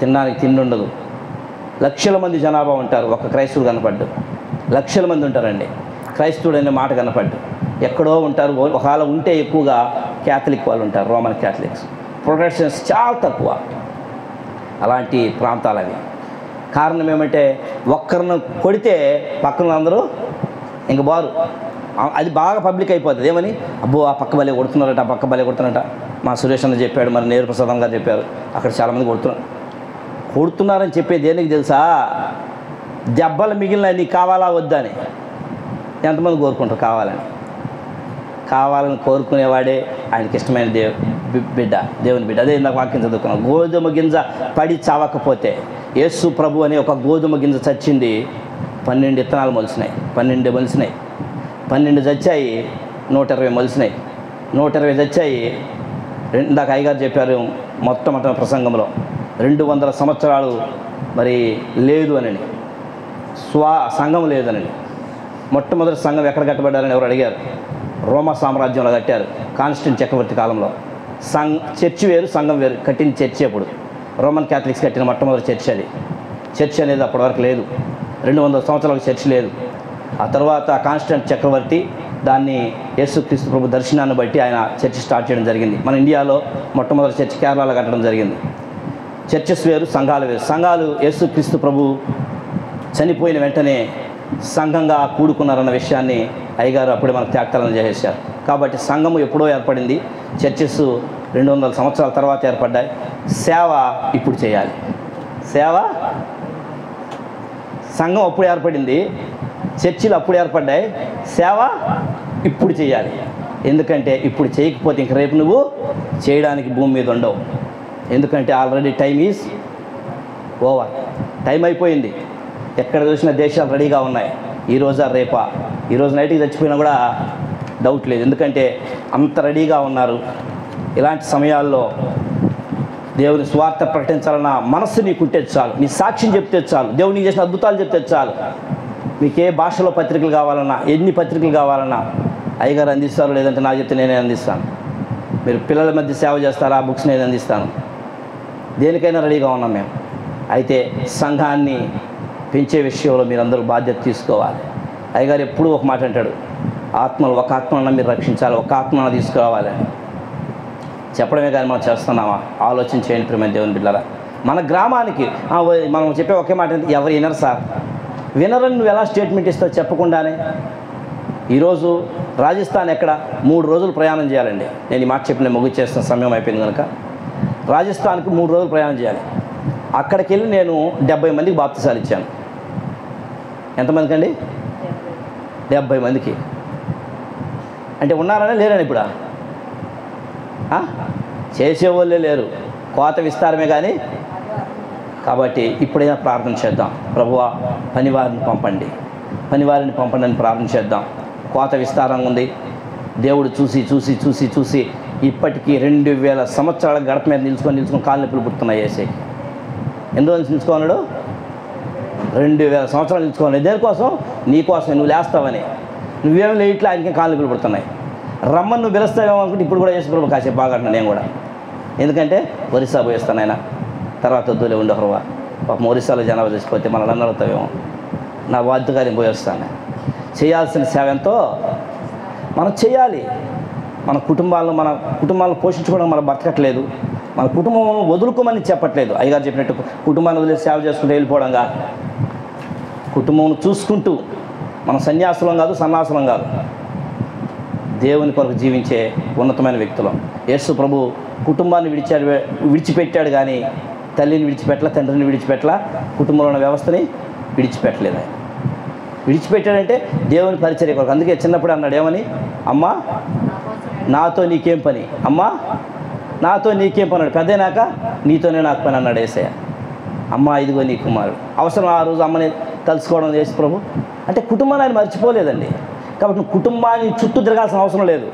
తినడానికి తిండి ఉండదు. లక్షల మంది జనాభా ఉంటారు. ఒక క్రైస్తవుడు కనపడ్డు. లక్షల మంది ఉంటారండి. క్రైస్తవుడు అనే మాట కనపడ్డు. ఎక్కడో ఉంటారు. ఒకవేళ ఉంటే ఎక్కువగా క్యాథలిక్ వాళ్ళు ఉంటారు, రోమన్ క్యాథలిక్స్. ప్రొటెస్టెంట్స్ చాలా తక్కువ. అలాంటి ప్రాంతాలు అవి. కారణం ఏమంటే ఒక్కరిని కొడితే పక్కన అందరూ ఇంక బారు. అది బాగా పబ్లిక్ అయిపోతుంది. ఏమని, అబ్బో ఆ పక్క బలే కొడుతున్నారట, ఆ పక్క బలే కొడుతున్నారట. మా సురేష్ అన్న చెప్పాడు, మరి నేరు ప్రసాదం గారు చెప్పారు, అక్కడ చాలామంది కొడుతున్నారని చెప్పే దేనికి తెలుసా? దెబ్బలు మిగిలిన నీకు కావాలా వద్దా అని ఎంతమంది కోరుకుంటారు? కావాలని కోరుకునేవాడే ఆయనకి ఇష్టమైన బిడ్డ, దేవుని బిడ్డ. అదే ఇందాక వాక్యం చదువుకున్నాం. గోధుమ గింజ పడి చావకపోతే, యేసు ప్రభు అనే ఒక గోధుమ గింజ చచ్చింది, 12 విత్తనాలు మొలిసినాయి. 12 చచ్చాయి, 120 మొలిసినాయి. 120 చచ్చాయి. ఇందాక అయ్యగారు చెప్పారు మొట్టమొదటి ప్రసంగంలో 200 సంవత్సరాలు మరి లేదు అని, సంఘం లేదనండి. మొట్టమొదటి సంఘం ఎక్కడ కట్టబడ్డారని ఎవరు అడిగారు? రోమా సామ్రాజ్యంలో కట్టారు, కాన్స్టెంట్ చక్రవర్తి కాలంలో. చర్చి వేరు, సంఘం వేరు. కట్టిన చర్చి అప్పుడు రోమన్ క్యాథలిక్స్ కట్టిన మొట్టమొదటి చర్చి అది. చర్చి అనేది అప్పటివరకు లేదు. 200 సంవత్సరాలకు చర్చి లేదు. ఆ తర్వాత కాన్స్టెంట్ చక్రవర్తి దాన్ని యేసుక్రీస్తు ప్రభు దర్శనాన్ని బట్టి ఆయన చర్చి స్టార్ట్ చేయడం జరిగింది. మన ఇండియాలో మొట్టమొదటి చర్చి కేరళలో కట్టడం జరిగింది. చర్చెస్ వేరు, సంఘాలు వేరు. సంఘాలు యేసుక్రీస్తు ప్రభు చనిపోయిన వెంటనే సంఘంగా కూడుకున్నారన్న విషయాన్ని అయ్యగారు అప్పుడే మనకు త్యాగతలను చేసేశారు. కాబట్టి సంఘము ఎప్పుడో ఏర్పడింది, చర్చెస్ 200 సంవత్సరాల తర్వాత ఏర్పడ్డాయి. సేవ ఇప్పుడు చేయాలి. సంఘం అప్పుడు ఏర్పడింది, చర్చిలు అప్పుడు ఏర్పడ్డాయి, సేవ ఇప్పుడు చేయాలి. ఎందుకంటే ఇప్పుడు చేయకపోతే ఇంక రేపు నువ్వు చేయడానికి భూమి మీద ఉండవు. ఎందుకంటే already time is over, time అయిపోయింది. ఎక్కడ చూసిన దేశాలు రెడీగా ఉన్నాయి. ఈరోజా రేపా, ఈరోజు నైట్కి చచ్చిపోయినా కూడా డౌట్ లేదు, ఎందుకంటే అంత రెడీగా ఉన్నారు. ఇలాంటి సమయాల్లో దేవుని స్వార్థ ప్రకటించాలన్న మనస్సు నీకుంటే చాలు, నీ సాక్ష్యం చెప్తే చాలు, దేవుడు నీకు చేసిన అద్భుతాలు చెప్తే చాలు. మీకు ఏ భాషలో పత్రికలు కావాలన్నా, ఎన్ని పత్రికలు కావాలన్నా అయ్యగారు అందిస్తారు, లేదంటే నా చెప్తే నేనే అందిస్తాను. మీరు పిల్లల మధ్య సేవ చేస్తారా, ఆ బుక్స్ నేను అందిస్తాను. దేనికైనా రెడీగా ఉన్నాం మేము. అయితే సంఘాన్ని పెంచే విషయంలో మీరందరూ బాధ్యత తీసుకోవాలి. అయ్యగారు ఎప్పుడూ ఒక మాట అంటాడు, ఆత్మలు ఒక ఆత్మను మీరు రక్షించాలి, ఒక ఆత్మను తీసుకురావాలి అని చెప్పడమే కానీ మనం చేస్తున్నామా? ఆలోచన చేయండి ప్రియమైన దేవుని బిడ్డలారా. మన గ్రామానికి మనం చెప్పే ఒకే మాట, ఎవరు వినరు సార్, వినరని నువ్వు ఎలా స్టేట్మెంట్ ఇస్తావు చెప్పకుండానే? ఈరోజు రాజస్థాన్ ఎక్కడ 3 రోజులు ప్రయాణం చేయాలండి. నేను ఈ మాట చెప్పిన ముగిచేస్తున్న సమయం అయిపోయింది కనుక, రాజస్థాన్కి 3 రోజులు ప్రయాణం చేయాలి. అక్కడికి వెళ్ళి నేను 70 మందికి బాప్తిసాలు ఇచ్చాను. ఎంతమందికి అండి? 70 మందికి. అంటే ఉన్నారనే లేరని ఇప్పుడు చేసేవాళ్ళే లేరు, కోత విస్తారమే కానీ. కాబట్టి ఇప్పుడైనా ప్రార్థన చేద్దాం, ప్రభువా పనివారిని పంపండి, పనివారిని పంపండి అని ప్రార్థన చేద్దాం. కోత విస్తారంగా ఉంది. దేవుడు చూసి చూసి చూసి చూసి ఇప్పటికీ 2000 సంవత్సరాల గడప మీద నిలుచుకొని కాళ్ళు నొప్పులు పుడుతున్నాయి. వేసే ఎన్ని రోజులు నిలుచుకున్నాడు? 2000 సంవత్సరాలు నిలుచుకోవాలి. దేనికోసం? నీకోసం, నువ్వు లేస్తావని. నువ్వేమో లేట్లా ఆయనకి కాళ్ళు నొప్పులు పుడుతున్నాయి. రమ్మని నువ్వు పిలుస్తావేమో అనుకుంటే ఇప్పుడు కూడా యేసు ప్రభు కాసేపు బాగా నేను కూడా, ఎందుకంటే ఒరిస్సా పోయిస్తాను ఆయన, తర్వాత వద్దులే ఉండవా పాపం ఒరిస్సాలో జనాభా చేసిపోతే మన నన్ను అడుగుతావేమో, నా బాధ్యతగారిని పోయిస్తాను. చేయాల్సిన సేవ ఎంతో మనం చేయాలి. మన కుటుంబాలను పోషించుకోవడం మనం బతకట్లేదు. మన కుటుంబం వదులుకోమని చెప్పట్లేదు. అయ్యగారు చెప్పినట్టు కుటుంబాన్ని వదిలేసి సేవ చేసుకుంటూ వెళ్ళిపోవడంగా, కుటుంబం చూసుకుంటూ మనం సన్యాసులం కాదు, సన్నాసులం కాదు, దేవుని కొరకు జీవించే ఉన్నతమైన వ్యక్తులం. యేసు ప్రభు కుటుంబాన్ని విడిచిపెట్టాడు కానీ తల్లిని విడిచిపెట్టలా, తండ్రిని విడిచిపెట్టలా, కుటుంబంలో ఉన్న వ్యవస్థని విడిచిపెట్టలేదు. ఆయన విడిచిపెట్టాడంటే దేవుని పరిచర్య కొరకు. అందుకే చిన్నప్పుడు అన్నాడు ఏమని, అమ్మా నాతో నీకేం పని, అమ్మా నాతో నీకేం పని అన్నాడు. పెద్దయినాక నీతోనే నాకు పని అన్నాడు యేసయ్య. అమ్మ ఇదిగో నీ కుమారుడు. అవసరం ఆ రోజు అమ్మని తలుసుకోవడం యేసు ప్రభు. అంటే కుటుంబాన్ని ఆయన మర్చిపోలేదండి. కాబట్టి నువ్వు కుటుంబాన్ని చుట్టూ తిరగాల్సిన అవసరం లేదు.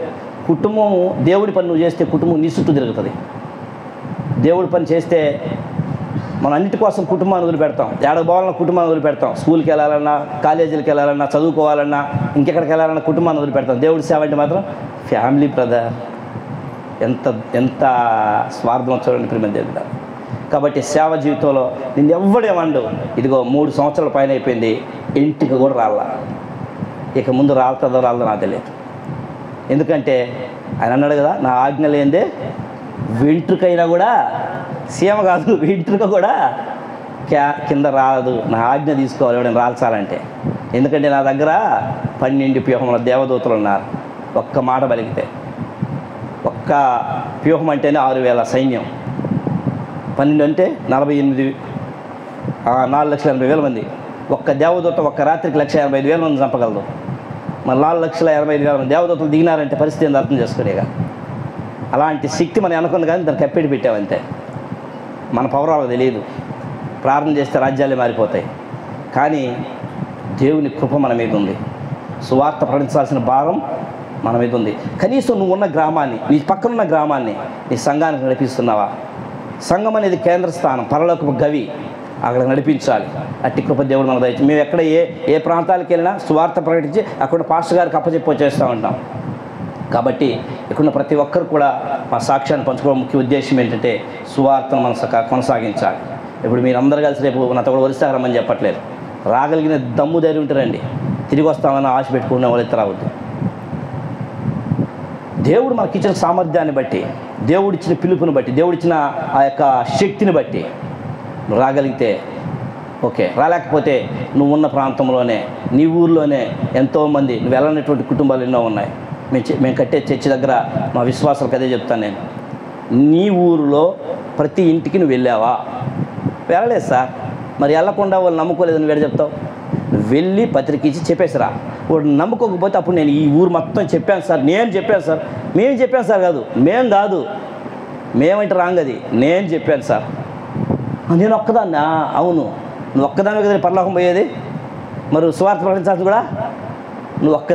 కుటుంబం దేవుడి పని నువ్వు చేస్తే కుటుంబం నీ చుట్టూ తిరుగుతుంది. దేవుడి పని చేస్తే మనం అన్నిటి కోసం కుటుంబాన్ని వదిలిపెడతాం. ఏడకు పోవాలన్నా కుటుంబాన్ని వదిలిపెడతాం. స్కూల్కి వెళ్ళాలన్నా, కాలేజీలకు వెళ్ళాలన్నా, చదువుకోవాలన్నా, ఇంకెక్కడికి వెళ్ళాలన్నా కుటుంబాన్ని వదిలిపెడతాం. దేవుడి సేవ అంటే మాత్రం ఫ్యామిలీ బ్రదర్. ఎంత స్వార్థం చూడండి ప్రియమైన దేవుడు. కాబట్టి సేవ జీవితంలో నిన్ను ఎవ్వడేమండు, ఇదిగో 3 సంవత్సరాల పైన అయిపోయింది, ఇంటికి కూడా రాలా, ఇక ముందు రాలుతుందో రాలదో నాకు తెలియదు. ఎందుకంటే ఆయన అన్నాడు కదా, నా ఆజ్ఞ లేనిదే వెంట్రుకైనా కూడా, సీమ కాదు వెంట్రుక కూడా కింద రాదు. నా ఆజ్ఞ తీసుకోవాలి ఎవడైనా రాల్చాలంటే. ఎందుకంటే నా దగ్గర 12 వ్యూహముల దేవదూతలు ఉన్నారు. ఒక్క మాట పలికితే, ఒక్క వ్యూహం అంటేనే 6000 సైన్యం. 12 అంటే 48, 4,80,000 మంది. ఒక్క దేవదూత ఒక్క రాత్రికి 1,85,000 మంది చంపగలదు. మరి 4,85,000 మంది దేవదూతలు దిగినారంటే పరిస్థితి ఏందో అర్థం చేసుకోలేగా. అలాంటి శక్తి మనం అనుకుంది కానీ దాన్ని కప్పెట్టి పెట్టామంతే. మన పవర్ వాళ్ళకి తెలియదు. ప్రార్థన చేస్తే రాజ్యాలే మారిపోతాయి. కానీ దేవుని కృప మన మీద ఉంది. సువార్త ప్రకటించాల్సిన భారం మన మీద ఉంది. కనీసం నువ్వు ఉన్న గ్రామాన్ని, నీ పక్కనున్న గ్రామాన్ని నీ సంఘానికి నడిపిస్తున్నావా? సంఘం అనేది కేంద్ర స్థానం, పరలోకపు గవి, అక్కడ నడిపించాలి. అట్టి కృప దేవుడు మనకు దయచేసి. మేము ఎక్కడ ఏ ప్రాంతాలకు వెళ్ళినా సువార్త ప్రకటించి అక్కడ పాస్టర్ గారికి అప్పచెప్పి వచ్చేస్తూ ఉంటాం. కాబట్టి ఇక్కడున్న ప్రతి ఒక్కరు కూడా మా సాక్ష్యాన్ని పంచుకోవడం ముఖ్య ఉద్దేశం ఏంటంటే సువార్తను మనం కొనసాగించాలి. ఇప్పుడు మీరు అందరూ కలిసి రేపు నాతో కూడా ఒరిస్సాకు రమ్మని చెప్పట్లేదు. రాగలిగిన దమ్ము ధైర్యం ఉంటారండి. తిరిగి వస్తామని ఆశ పెట్టుకునే వాళ్ళు ఇతర రావద్దు. దేవుడు మనకిచ్చిన సామర్థ్యాన్ని బట్టి, దేవుడిచ్చిన పిలుపుని బట్టి, దేవుడిచ్చిన ఆ యొక్క శక్తిని బట్టి నువ్వు రాగలిగితే ఓకే. రాలేకపోతే నువ్వు ఉన్న ప్రాంతంలోనే, నీ ఊర్లోనే ఎంతోమంది నువ్వు వెళ్ళనటువంటి కుటుంబాలు ఎన్నో ఉన్నాయి. మేము కట్టే చర్చి దగ్గర మా విశ్వాసాలకు అదే చెప్తాను నేను. నీ ఊరిలో ప్రతి ఇంటికి నువ్వు వెళ్ళావా? వెళ్ళలేదు సార్. మరి వెళ్ళకుండా వాళ్ళు నమ్ముకోలేదు, నువ్వు ఎడ చెప్తావు? వెళ్ళి పత్రిక ఇచ్చి చెప్పేసిరా. వాడు నమ్ముకోకపోతే అప్పుడు నేను ఈ ఊరు మొత్తం చెప్పాను సార్, నేను చెప్పాను సార్, మేము చెప్పాను సార్, కాదు మేం కాదు, మేమంటే రాంగ్, అది నేను చెప్పాను సార్. నేను ఒక్కదాన్నా? అవును, నువ్వు ఒక్కదానివే కదా పరలోకం పోయేది, మరి సువార్త ప్రకటించాల్సి కూడా నువ్వు ఒక్క